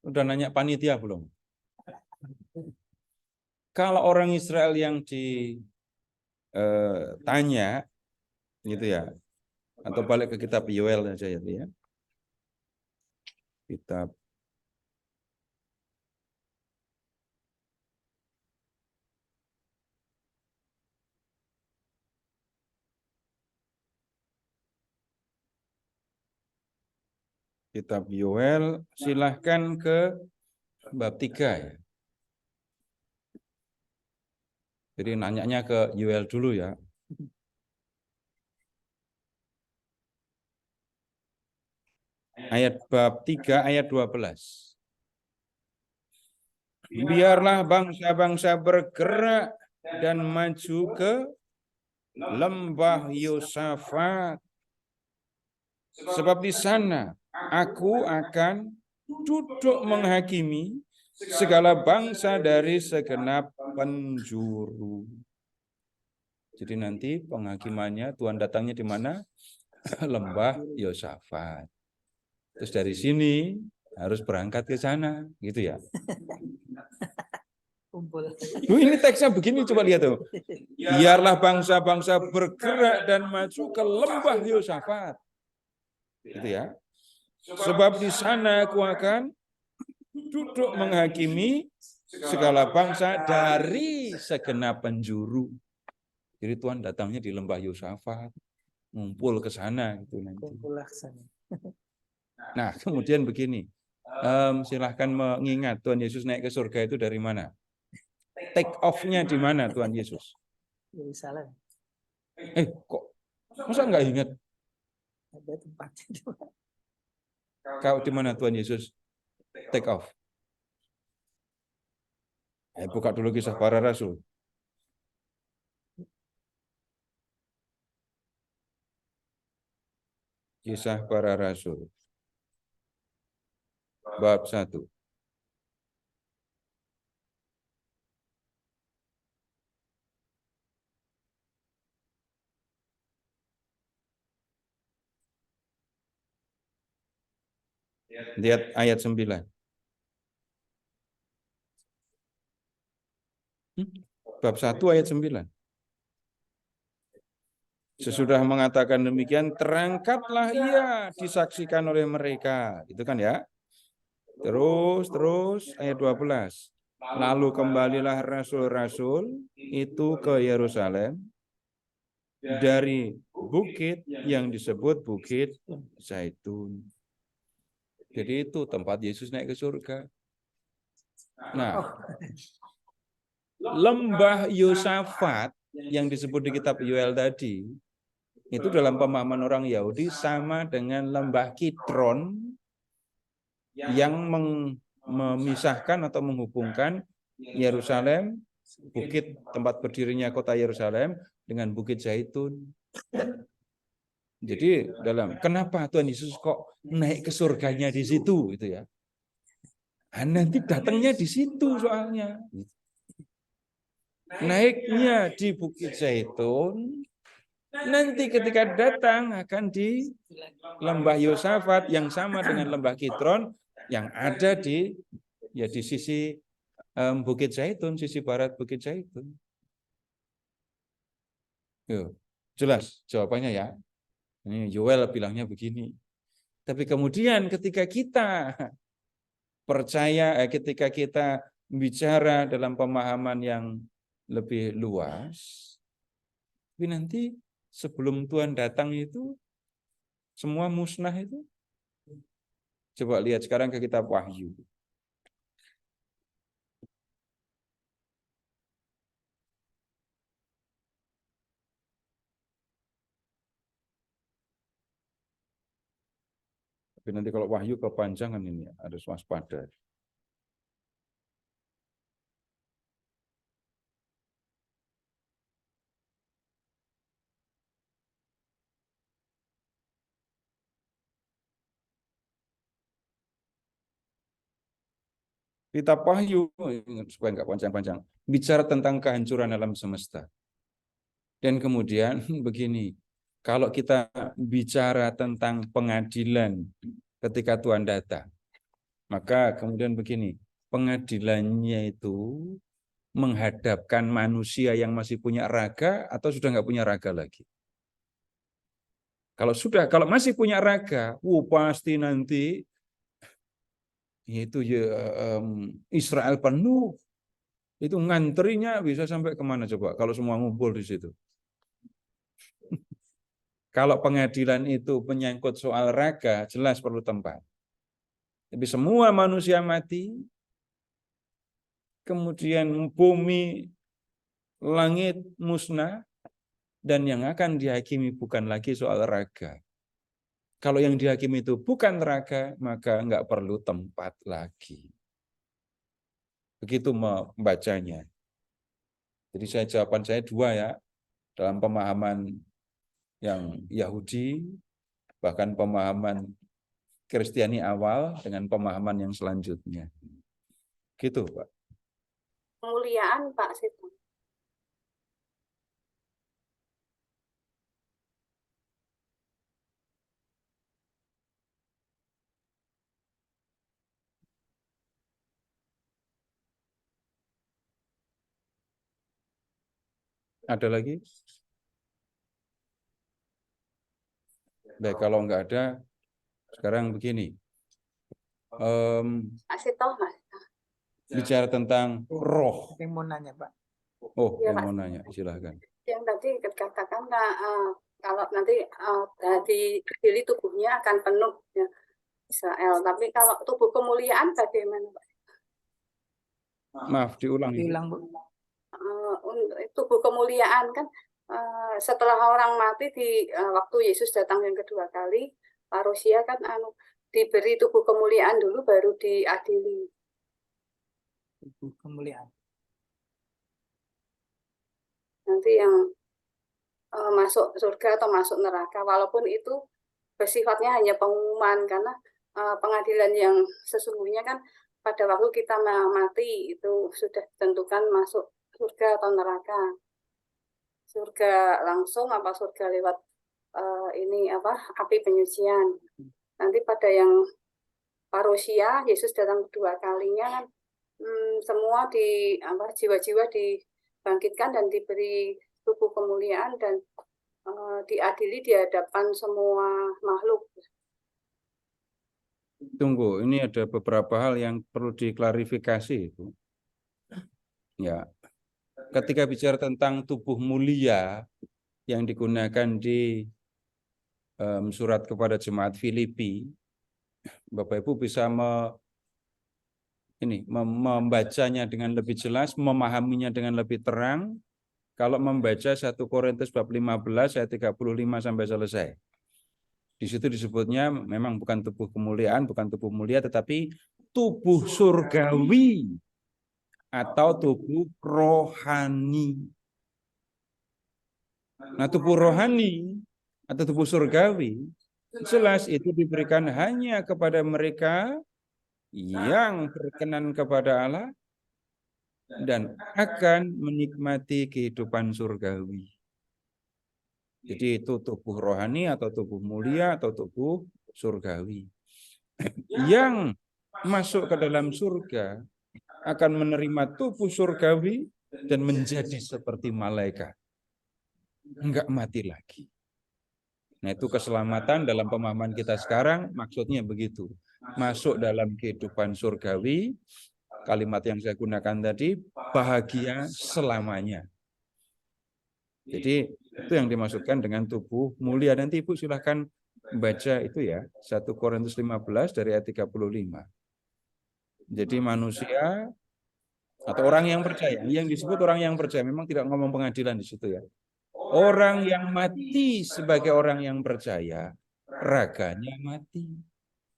Udah nanya panitia belum? Kalau orang Israel yang ditanya gitu ya, atau balik ke kitab Yoel aja ya, kitab Yoel, silahkan ke bab 3 ya. Jadi nanyanya ke Yoel dulu ya. Ayat bab 3 ayat 12. Biarlah bangsa-bangsa bergerak dan maju ke lembah Yosafat. Sebab di sana aku akan duduk menghakimi segala bangsa dari segenap penjuru. Jadi nanti penghakimannya Tuhan datangnya di mana? Lembah Yosafat. Terus dari sini harus berangkat ke sana, gitu ya. Ini teksnya begini, coba lihat tuh. Biarlah bangsa-bangsa bergerak dan maju ke lembah Yosafat. Gitu ya. Sebab di sana aku akan duduk menghakimi segala bangsa dari segenap penjuru. Jadi Tuhan datangnya di lembah Yosafat, ngumpul ke sana gitu nanti. Nah, kemudian begini. Silahkan mengingat Tuhan Yesus naik ke surga itu dari mana? Take off-nya di mana Tuhan Yesus? Yerusalem. Kok masa nggak ingat? Ada tempatnya di mana? Kau di mana Tuhan Yesus take off? Buka dulu Kisah Para Rasul. Kisah Para Rasul. Bab 1. Lihat ayat 9. Bab 1 ayat 9. Sesudah mengatakan demikian, terangkatlah ia disaksikan oleh mereka. Itu kan ya. Terus ayat 12. Lalu kembalilah rasul-rasul itu ke Yerusalem dari bukit yang disebut Bukit Zaitun. Jadi itu tempat Yesus naik ke surga. Nah, lembah Yosafat yang disebut di kitab Yoel tadi, itu dalam pemahaman orang Yahudi sama dengan lembah Kidron yang memisahkan atau menghubungkan Yerusalem, bukit tempat berdirinya kota Yerusalem, dengan Bukit Zaitun. Jadi kenapa Tuhan Yesus kok naik ke surganya di situ itu ya? Nanti datangnya di situ soalnya. Naiknya di Bukit Zaitun, nanti ketika datang akan di lembah Yosafat yang sama dengan lembah Kidron yang ada di sisi Bukit Zaitun, sisi barat Bukit Zaitun. Jelas jawabannya ya. Ini Yoel bilangnya begini. Tapi kemudian ketika kita percaya, ketika kita bicara dalam pemahaman yang lebih luas, tapi nanti sebelum Tuhan datang itu semua musnah itu. Coba lihat sekarang ke kitab Wahyu. Tapi nanti kalau Wahyu kepanjangan ini harus waspada. Kitab Wahyu, supaya nggak panjang-panjang, bicara tentang kehancuran alam semesta. Dan kemudian begini, kalau kita bicara tentang pengadilan ketika Tuhan datang, Maka kemudian begini, pengadilannya itu menghadapkan manusia yang masih punya raga atau sudah nggak punya raga lagi. Kalau masih punya raga, pasti nanti itu ya Israel penuh. Itu ngantrinya bisa sampai kemana coba? Kalau semua ngumpul di situ. Kalau pengadilan itu menyangkut soal raga, jelas perlu tempat. Tapi semua manusia mati, kemudian bumi, langit musnah, dan yang akan dihakimi bukan lagi soal raga. Kalau yang dihakimi itu bukan raga, maka nggak perlu tempat lagi. Begitu membacanya. Jadi jawaban saya dua ya, dalam pemahaman yang Yahudi, bahkan pemahaman Kristiani awal dengan pemahaman yang selanjutnya. Gitu, Pak. Kemuliaan Pak Situ. Ada lagi? Baik, kalau nggak ada, sekarang begini. Masih toh Mas. Bicara tentang roh. Yang mau nanya, Pak. Oh, Ya, yang Pak. mau nanya, silahkan. Yang tadi dikatakan kalau nanti di tubuhnya akan penuh ya, Israel. Tapi kalau tubuh kemuliaan bagaimana, Pak? Maaf, diulang. Diulang, Bu. Tubuh kemuliaan kan setelah orang mati di waktu Yesus datang yang kedua kali, Parousia kan diberi tubuh kemuliaan dulu baru diadili. Tubuh kemuliaan. Nanti yang masuk surga atau masuk neraka, walaupun itu bersifatnya hanya pengumuman, karena pengadilan yang sesungguhnya kan pada waktu kita mati itu sudah ditentukan masuk surga atau neraka. Surga langsung apa surga lewat api penyucian. Nanti pada yang Parousia, Yesus datang kedua kalinya kan semua jiwa-jiwa dibangkitkan dan diberi tubuh kemuliaan dan diadili di hadapan semua makhluk. Tunggu, ini ada beberapa hal yang perlu diklarifikasi. Ya, ketika bicara tentang tubuh mulia yang digunakan di surat kepada jemaat Filipi, Bapak Ibu bisa membacanya dengan lebih jelas, memahaminya dengan lebih terang. Kalau membaca 1 Korintus bab 15 ayat 35 sampai selesai. Di situ disebutnya memang bukan tubuh kemuliaan, bukan tubuh mulia, tetapi tubuh surgawi atau tubuh rohani. Nah, tubuh rohani atau tubuh surgawi jelas itu diberikan hanya kepada mereka yang berkenan kepada Allah dan akan menikmati kehidupan surgawi. Jadi itu tubuh rohani atau tubuh mulia atau tubuh surgawi. Yang masuk ke dalam surga akan menerima tubuh surgawi dan menjadi seperti malaikat. Enggak mati lagi. Nah, itu keselamatan dalam pemahaman kita sekarang maksudnya begitu. Masuk dalam kehidupan surgawi, kalimat yang saya gunakan tadi, bahagia selamanya. Jadi itu yang dimaksudkan dengan tubuh mulia. Nanti Ibu silahkan baca itu ya, 1 Korintus 15 dari ayat 35. Jadi manusia atau orang yang percaya, yang disebut orang yang percaya, memang tidak ngomong pengadilan di situ ya. Orang yang mati sebagai orang yang percaya, raganya mati.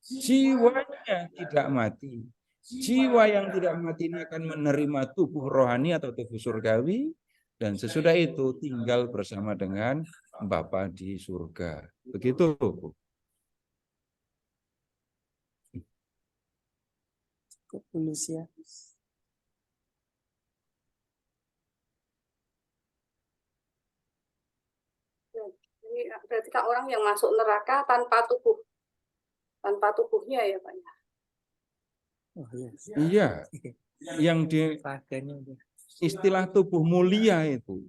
Jiwanya tidak mati. Jiwa yang tidak mati ini akan menerima tubuh rohani atau tubuh surgawi, dan sesudah itu tinggal bersama dengan Bapa di surga. Begitu, Bu. Cukup tulus ya. Jadi berarti orang yang masuk neraka tanpa tubuhnya ya Pak. Oh iya. Iya, yang di Raganya udah. istilah tubuh mulia itu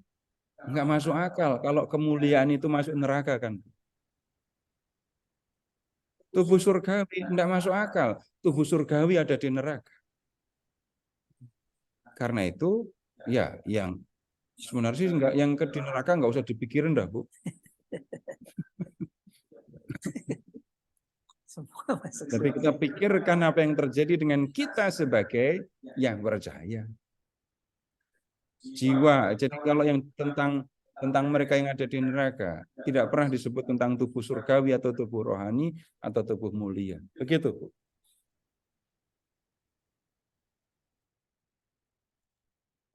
nggak masuk akal. Kalau kemuliaan itu masuk neraka kan. Tubuh surgawi nggak masuk akal. Tubuh surgawi ada di neraka. Karena itu, ya yang sebenarnya sih nggak, yang di neraka nggak usah dipikirin dah, Bu. Semua masuk Tapi surga. kita pikirkan apa yang terjadi dengan kita sebagai yang percaya. Jiwa. Jadi kalau yang tentang mereka yang ada di neraka, tidak pernah disebut tentang tubuh surgawi atau tubuh rohani atau tubuh mulia. Begitu, Bu.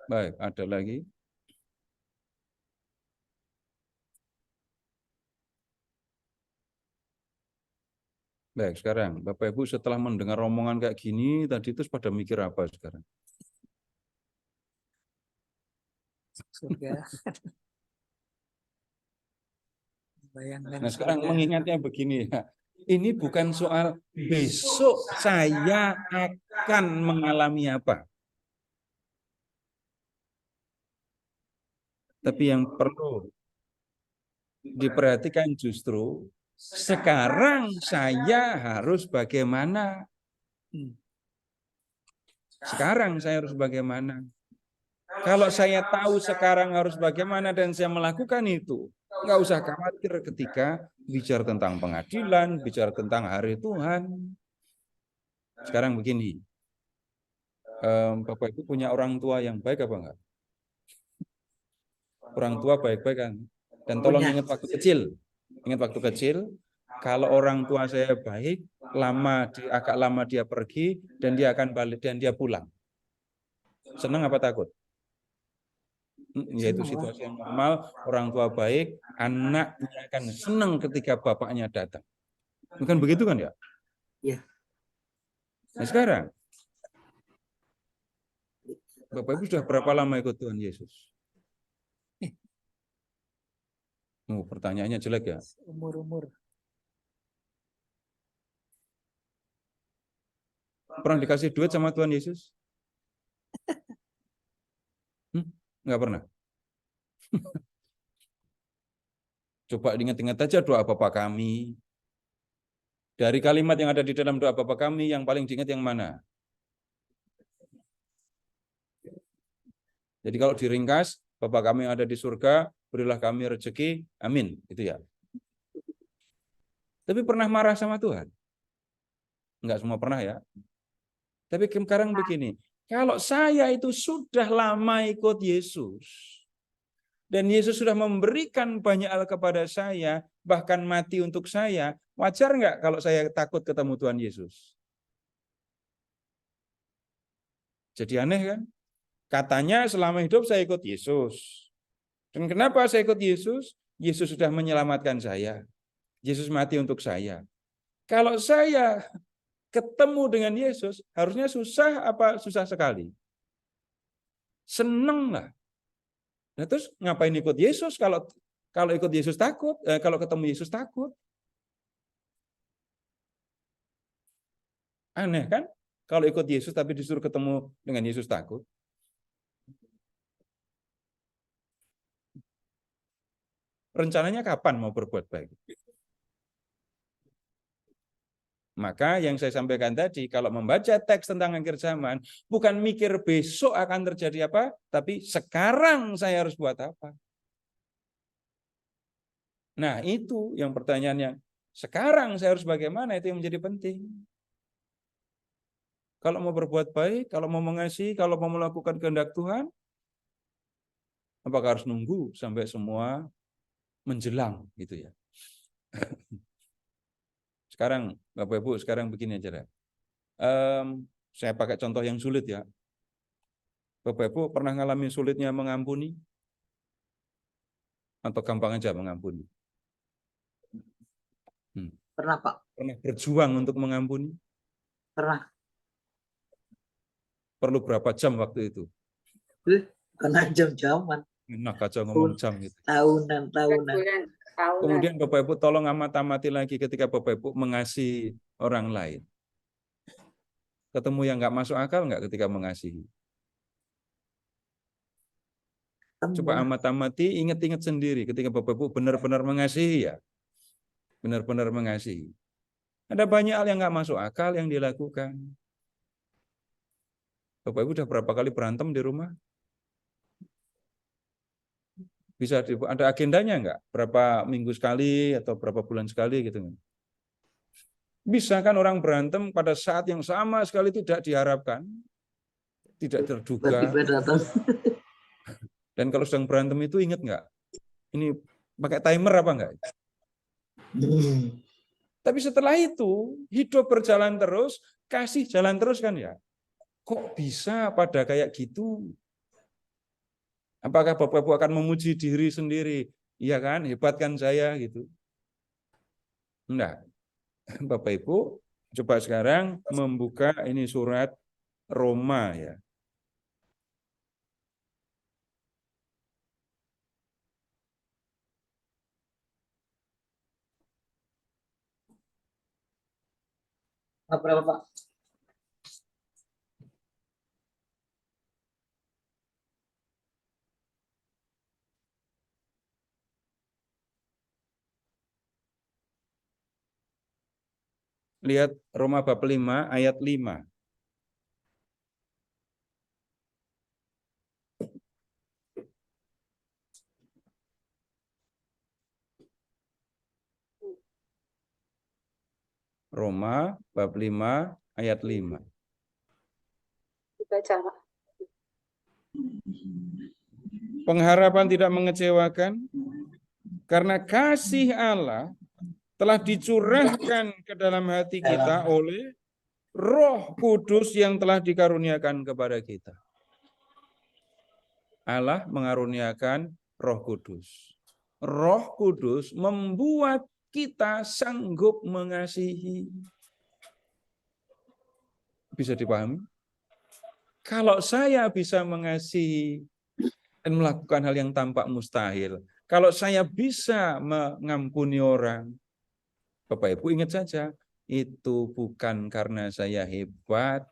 Baik, ada lagi? Baik, sekarang Bapak Ibu setelah mendengar omongan kayak gini, tadi itu pada mikir apa sekarang? Surga. Bayangkan Nah, sekarang surga. mengingatnya begini ya. Ini bukan soal besok saya akan mengalami apa. Tapi yang perlu diperhatikan justru sekarang saya harus bagaimana. Sekarang saya harus bagaimana. Kalau saya tahu sekarang harus bagaimana dan saya melakukan itu, nggak usah khawatir ketika bicara tentang pengadilan, bicara tentang hari Tuhan. Sekarang begini, Bapak Ibu punya orang tua yang baik apa enggak? Orang tua baik-baik kan? Dan tolong ingat waktu kecil, kalau orang tua saya baik, agak lama dia pergi dan dia akan balik dan dia pulang. Senang apa takut? Yaitu situasi yang normal, orang tua baik, anaknya akan senang ketika bapaknya datang. Bukan begitu kan ya? Iya. Nah sekarang, Bapak Ibu sudah berapa lama ikut Tuhan Yesus? Pertanyaannya jelek ya. Umur-umur. Pernah dikasih duit sama Tuhan Yesus? Enggak pernah. Coba ingat-ingat aja doa Bapa kami. Dari kalimat yang ada di dalam doa Bapa kami, yang paling diingat yang mana? Jadi kalau diringkas, Bapa kami yang ada di surga, berilah kami rezeki, amin. Itu ya. Tapi pernah marah sama Tuhan? Enggak semua pernah ya. Tapi sekarang begini, kalau saya itu sudah lama ikut Yesus, dan Yesus sudah memberikan banyak hal kepada saya, bahkan mati untuk saya, wajar nggak kalau saya takut ketemu Tuhan Yesus? Jadi aneh kan? Katanya selama hidup saya ikut Yesus. Dan kenapa saya ikut Yesus? Yesus sudah menyelamatkan saya. Yesus mati untuk saya. Kalau saya ketemu dengan Yesus, harusnya susah apa susah sekali? Seneng lah. Nah, terus ngapain ikut Yesus kalau ikut Yesus takut, kalau ketemu Yesus takut? Aneh kan? Kalau ikut Yesus tapi disuruh ketemu dengan Yesus takut. Rencananya kapan mau berbuat baik? Maka yang saya sampaikan tadi, kalau membaca teks tentang akhir zaman, bukan mikir besok akan terjadi apa, tapi sekarang saya harus buat apa. Nah itu yang pertanyaannya, sekarang saya harus bagaimana, itu yang menjadi penting. Kalau mau berbuat baik, kalau mau mengasihi, kalau mau melakukan kehendak Tuhan, apakah harus nunggu sampai semua menjelang gitu ya. Sekarang Bapak Ibu, sekarang begini aja deh. Saya pakai contoh yang sulit ya. Bapak Ibu pernah ngalami sulitnya mengampuni? Atau gampang aja mengampuni? Pernah Pak? Pernah berjuang untuk mengampuni? Pernah. Perlu berapa jam waktu itu? Karena jam-jaman. Enak aja ngomong jam gitu. Tahunan. Tahunan. Kemudian Bapak Ibu tolong amati lagi ketika Bapak Ibu mengasihi orang lain. Ketemu yang nggak masuk akal nggak ketika mengasihi? Coba amat-amati, ingat-ingat sendiri ketika Bapak Ibu benar-benar mengasihi ya. Benar-benar mengasihi. Ada banyak hal yang nggak masuk akal yang dilakukan. Bapak Ibu udah berapa kali berantem di rumah? Bisa ada agendanya nggak? Berapa minggu sekali atau berapa bulan sekali gitu? Bisa kan orang berantem pada saat yang sama sekali tidak diharapkan, tidak terduga. Dan kalau sedang berantem itu ingat nggak? Ini pakai timer apa enggak? Tapi setelah itu hidup berjalan terus, kasih jalan terus kan ya? Kok bisa pada kayak gitu? Apakah Bapak Ibu akan memuji diri sendiri? Iya kan, hebat kan saya gitu? Enggak. Bapak Ibu coba sekarang membuka ini surat Roma ya. Berapa Pak? Lihat Roma bab 5 ayat 5. Roma bab 5 ayat 5. Dibaca, Pak. Pengharapan tidak mengecewakan karena kasih Allah telah dicurahkan ke dalam hati kita oleh Roh Kudus yang telah dikaruniakan kepada kita. Allah mengaruniakan Roh Kudus. Roh Kudus membuat kita sanggup mengasihi. Bisa dipahami? Kalau saya bisa mengasihi dan melakukan hal yang tampak mustahil, kalau saya bisa mengampuni orang, Bapak Ibu ingat saja, itu bukan karena saya hebat,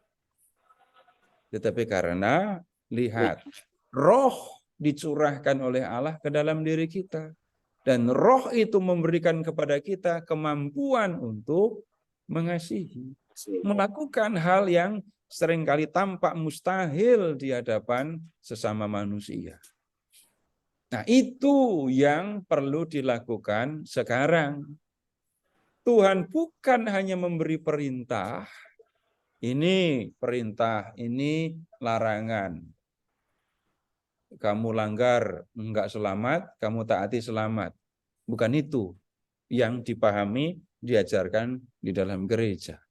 tetapi karena lihat, roh dicurahkan oleh Allah ke dalam diri kita. Dan roh itu memberikan kepada kita kemampuan untuk mengasihi. Melakukan hal yang seringkali tampak mustahil di hadapan sesama manusia. Nah, itu yang perlu dilakukan sekarang. Tuhan bukan hanya memberi perintah, ini perintah, ini larangan. Kamu langgar, enggak selamat, kamu taati selamat. Bukan itu yang dipahami, diajarkan di dalam gereja.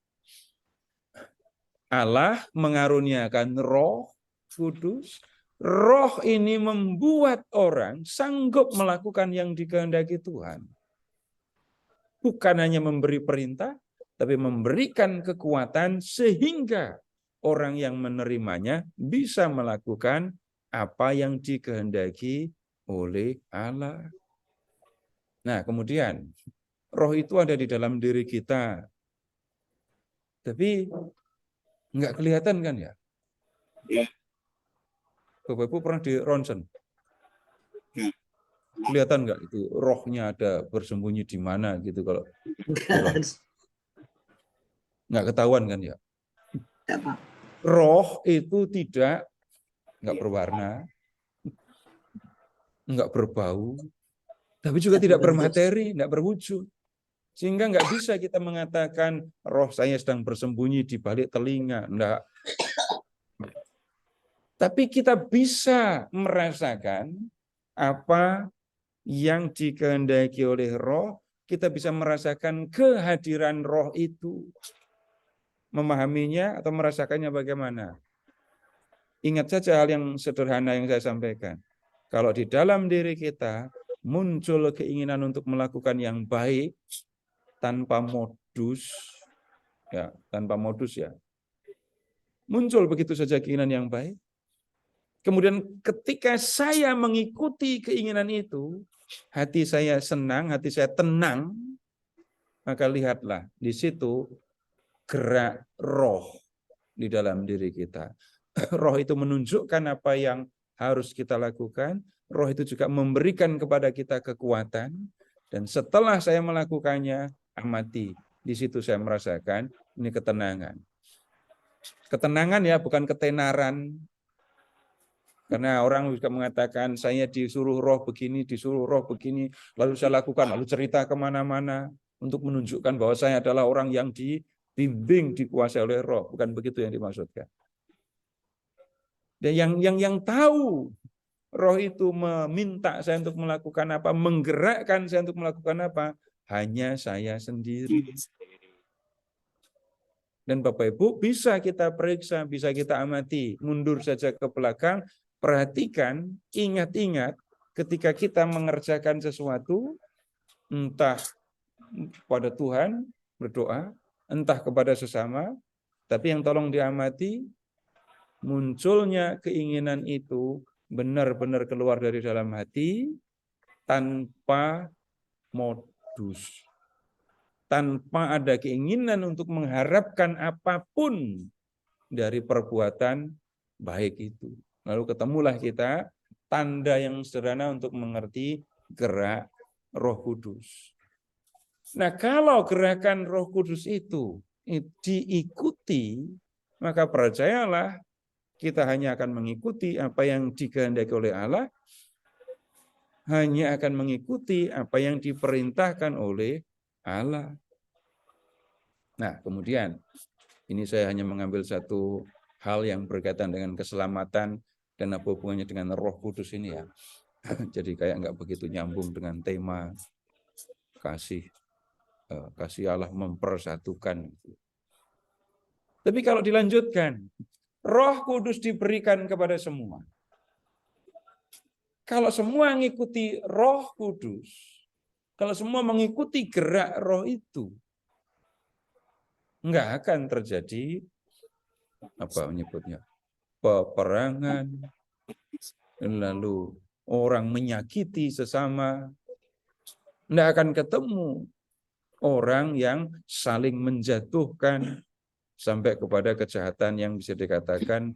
Allah mengaruniakan Roh Kudus. Roh ini membuat orang sanggup melakukan yang dikehendaki Tuhan. Bukan hanya memberi perintah, tapi memberikan kekuatan sehingga orang yang menerimanya bisa melakukan apa yang dikehendaki oleh Allah. Nah, kemudian roh itu ada di dalam diri kita. Tapi nggak kelihatan kan ya? Bapak Ibu pernah di ronsen? Kelihatan nggak itu rohnya ada bersembunyi di mana gitu kalau nggak ketahuan kan ya? Roh itu nggak berwarna, nggak berbau, tapi juga tidak bermateri, nggak berwujud. Sehingga nggak bisa kita mengatakan roh saya sedang bersembunyi di balik telinga. Enggak. Tapi kita bisa merasakan apa yang dikehendaki oleh roh, kita bisa merasakan kehadiran roh itu. Memahaminya atau merasakannya bagaimana? Ingat saja hal yang sederhana yang saya sampaikan. Kalau di dalam diri kita muncul keinginan untuk melakukan yang baik, tanpa modus ya. Muncul begitu saja keinginan yang baik. Kemudian ketika saya mengikuti keinginan itu, hati saya senang, hati saya tenang, maka lihatlah di situ gerak roh di dalam diri kita. Roh itu menunjukkan apa yang harus kita lakukan. Roh itu juga memberikan kepada kita kekuatan. Dan setelah saya melakukannya, amati. Di situ saya merasakan ini ketenangan. Ketenangan ya, bukan ketenaran. Karena orang juga mengatakan saya disuruh roh begini, lalu saya lakukan, lalu cerita kemana-mana untuk menunjukkan bahwa saya adalah orang yang dibimbing, dikuasai oleh roh. Bukan begitu yang dimaksudkan. Dan yang tahu roh itu meminta saya untuk melakukan apa, menggerakkan saya untuk melakukan apa, hanya saya sendiri. Dan Bapak Ibu bisa kita periksa, bisa kita amati, mundur saja ke belakang, perhatikan, ingat-ingat ketika kita mengerjakan sesuatu, entah pada Tuhan berdoa, entah kepada sesama, tapi yang tolong diamati, munculnya keinginan itu benar-benar keluar dari dalam hati tanpa modus. Tanpa ada keinginan untuk mengharapkan apapun dari perbuatan baik itu. Lalu ketemulah kita tanda yang sederhana untuk mengerti gerak Roh Kudus. Nah, kalau gerakan Roh Kudus itu diikuti, maka percayalah kita hanya akan mengikuti apa yang dikehendaki oleh Allah, hanya akan mengikuti apa yang diperintahkan oleh Allah. Nah, kemudian ini saya hanya mengambil satu hal yang berkaitan dengan keselamatan dan apa hubungannya dengan Roh Kudus ini ya. Jadi kayak nggak begitu nyambung dengan tema kasih Allah mempersatukan. Tapi kalau dilanjutkan, Roh Kudus diberikan kepada semua. Kalau semua mengikuti Roh Kudus, kalau semua mengikuti gerak Roh itu, nggak akan terjadi apa menyebutnya peperangan, lalu orang menyakiti sesama, nggak akan ketemu orang yang saling menjatuhkan sampai kepada kejahatan yang bisa dikatakan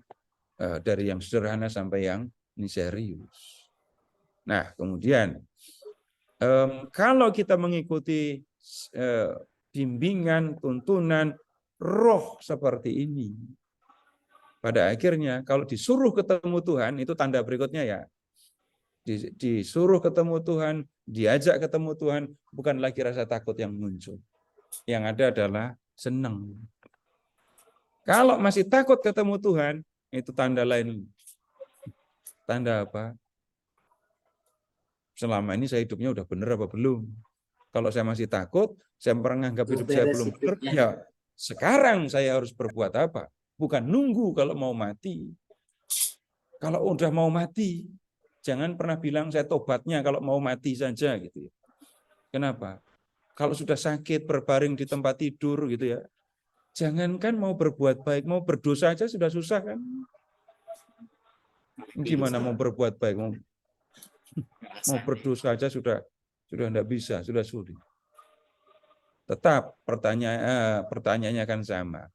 dari yang sederhana sampai yang ini serius. Nah, kemudian kalau kita mengikuti bimbingan, tuntunan roh seperti ini, pada akhirnya kalau disuruh ketemu Tuhan, itu tanda berikutnya ya. Disuruh ketemu Tuhan, diajak ketemu Tuhan, bukan lagi rasa takut yang muncul. Yang ada adalah senang. Kalau masih takut ketemu Tuhan, itu tanda lain. Tanda apa? Selama ini saya hidupnya udah benar apa belum? Kalau saya masih takut, saya menganggap hidup saya belum benar, ya sekarang saya harus berbuat apa? Bukan nunggu kalau mau mati. Kalau udah mau mati, jangan pernah bilang saya tobatnya kalau mau mati saja gitu ya. Kenapa? Kalau sudah sakit berbaring di tempat tidur gitu ya, jangankan mau berbuat baik, mau berdosa aja sudah susah kan? Gimana mau berbuat baik, mau berdosa aja sudah tidak bisa, sudah sulit. Tetap pertanyaannya akan sama.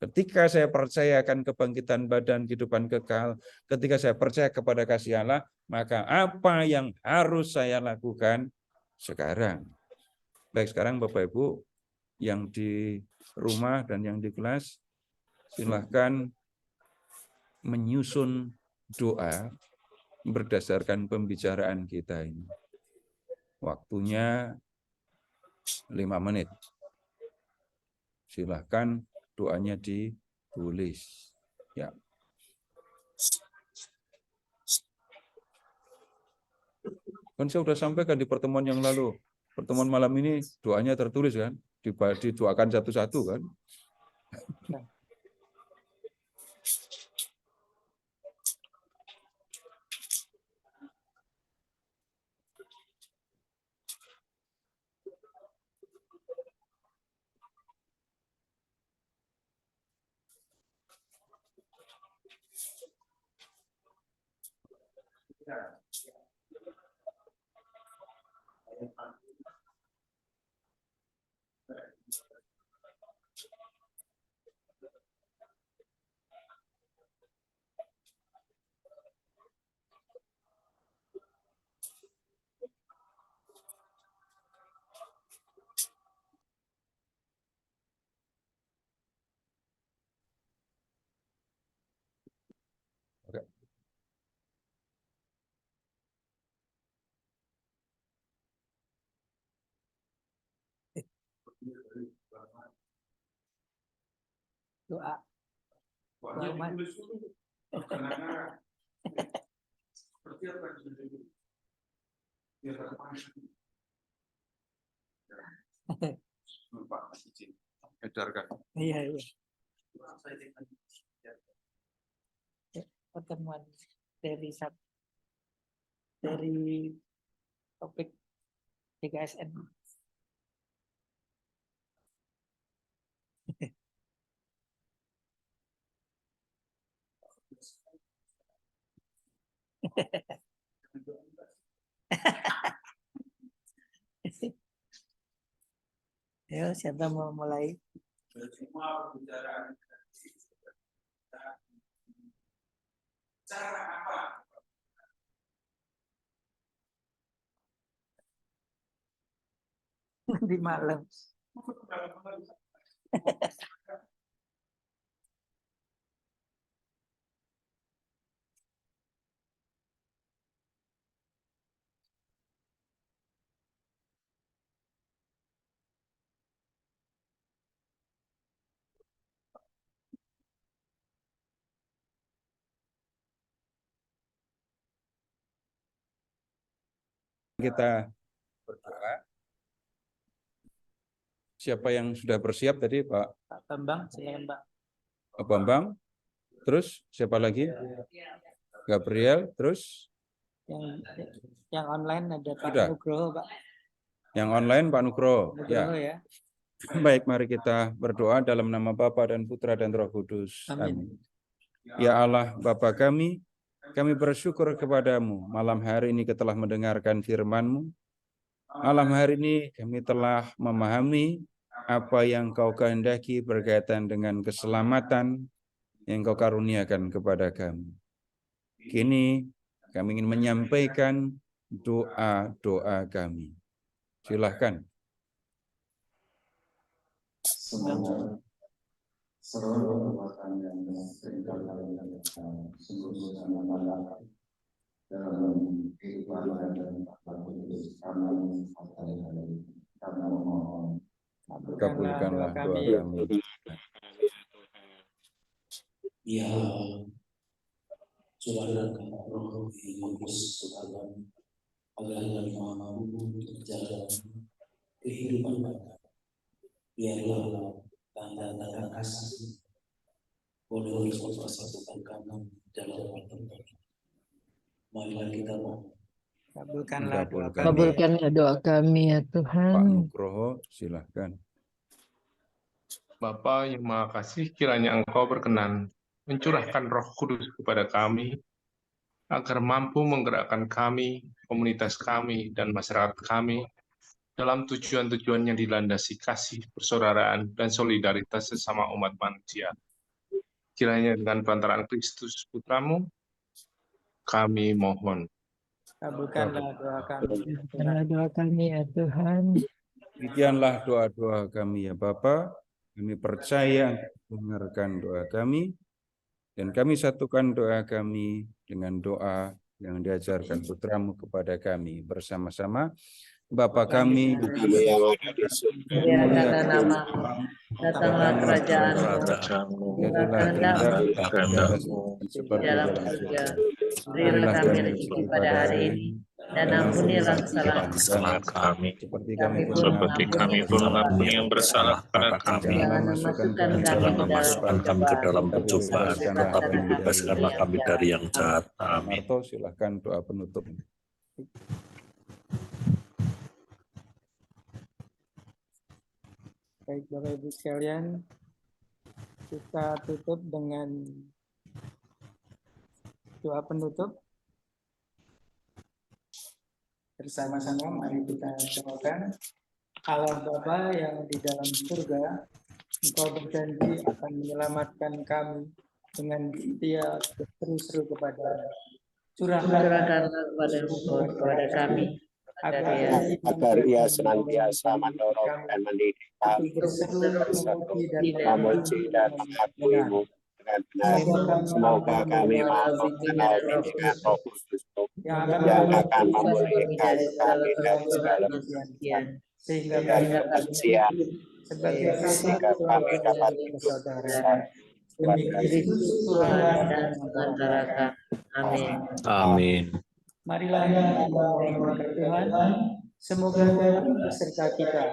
Ketika saya percaya akan kebangkitan badan, kehidupan kekal, ketika saya percaya kepada kasih Allah, maka apa yang harus saya lakukan sekarang? Baik, sekarang Bapak Ibu yang di rumah dan yang di kelas, silahkan menyusun doa berdasarkan pembicaraan kita ini. Waktunya 5 menit. Silahkan doanya ditulis. Ya. Kan saya sudah sampaikan di pertemuan yang lalu. Pertemuan malam ini doanya tertulis kan? Didoakan satu-satu kan? Doa. Wajib Selamat. ditulis dulu. Karena seperti apa yang sudah ditulis? Biar terpaksa. Pak izin edarkan. Iya. Pertemuan dari topik DKSN. Ayo, siapa mau mulai? Semua pembicaraan cara apa? Di malam. Kita berdoa. Siapa yang sudah bersiap tadi, Pak? Pak Bambang, silakan Pak. Pak Bambang. Terus siapa lagi? Gabriel. Terus Yang online ada Pak Sudah. Nugroho, Pak. yang online Pak Nugroho. Nugroho ya. Baik, mari kita berdoa dalam nama Bapa dan Putra dan Roh Kudus. Amin. Ya Allah, Bapa kami bersyukur kepadamu malam hari ini telah mendengarkan firman-Mu. Malam hari ini kami telah memahami apa yang Kau kehendaki berkaitan dengan keselamatan yang Kau karuniakan kepada kami. Kini kami ingin menyampaikan doa-doa kami. Silahkan. Seluruh perbuatan yang seringkali kalian sungguh sangat dalam kehidupan dan karena memohon Kabulkanlah doa kami. Ya, curahkan Roh Kudus Tuhan agar kami mampu berjalan kehidupan kami. Biarlah tanda-tanda kasih boleh bersatu kami dalam waktu. Marilah kita mohon. Kabulkanlah doa kami. Kabulkanlah doa kami ya Pak Tuhan. Nugroho, silahkan. Bapa yang Maha Kasih, kiranya Engkau berkenan mencurahkan Roh Kudus kepada kami, agar mampu menggerakkan kami, komunitas kami, dan masyarakat kami dalam tujuan-tujuan yang dilandasi kasih, persaudaraan, dan solidaritas sesama umat manusia. Kiranya dengan perantaraan Kristus Putramu, kami mohon. Kabulkanlah doa kami. Kabulkanlah doa kami ya Tuhan. Demikianlah doa-doa kami ya Bapa. Kami percaya dengarkan doa kami. Dan kami satukan doa kami dengan doa yang diajarkan Putramu kepada kami bersama-sama. Bapa kami yang ada di surga, Muliakanlah namamu, datanglah kerajaanmu, jadilah kehendakmu di dalam surga. Berilah kami rezeki pada hari ini, dan ampunilah kesalahan kami, seperti kami pun mengampuni yang bersalah kepada kami. Jangan masukkan kami ke dalam pencobaan, tetapi bebaskanlah kami dari yang jahat. Amin. Silahkan doa penutup. Baik Bapak Ibu sekalian, kita tutup dengan doa penutup. Bersama-sama mari kita doakan. Allah Bapa yang di dalam surga, Engkau berjanji akan menyelamatkan kami dengan setia berseru kepada Curahkanlah kepada kami, agar ia senantiasa mendorong dan mendidik kami memuji dan mengakui-Mu dengan benar. Semoga kami mampu mengenal bimbingan Roh Kudus yang akan memulihkan kami dari segala kebencian, sehingga dan kebencian, sebagai sehingga kami dapat hidup bersama demi Kristus Tuhan dan antara kami. Amin. Amin. Marilah kita berdoa Tuhan, semoga Tuhan beserta kita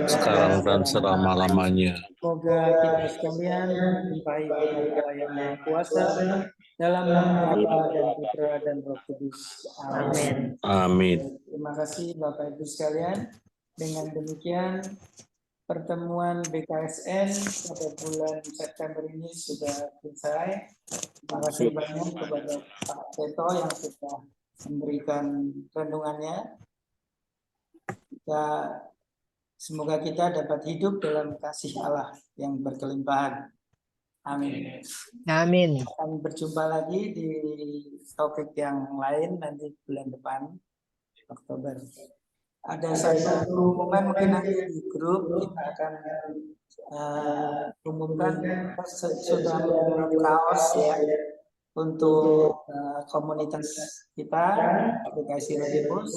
Sekarang dan selama-lamanya. Semoga kita sekalian dilimpahi berkah yang Maha Kuasa dalam nama Bapa dan Putra dan Roh Kudus. Amin. Amin. Terima kasih Bapak Ibu sekalian. Dengan demikian pertemuan BKSN pada bulan September ini sudah selesai. Terima kasih banyak kepada Pak Seto yang sudah memberikan renungannya. Semoga kita dapat hidup dalam kasih Allah yang berkelimpahan. Amin. Amin. Kami berjumpa lagi di topik yang lain nanti bulan depan, Oktober. Ada satu pengumuman mungkin nanti di grup kita akan umumkan sudah membuat kaos ya untuk komunitas kita aplikasi Rodimus.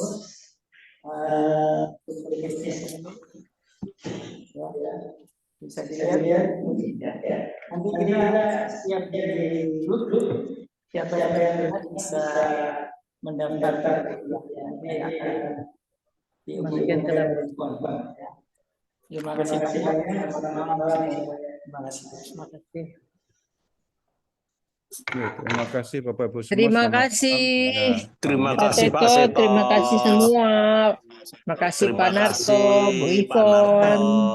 Ya, bisa dilihat. Nanti kita siap di grup, siapa yang bisa mendaftarkan nanti akan diumumkan ke dalam respon. Terima kasih banyak. Terima kasih. Terima kasih Bapak Ibu semua. Terima Selamat kasih. malam. Terima Pak kasih Pak Seto, Seto. terima kasih semua. Terima kasih Pak Narto, Bu Ivon.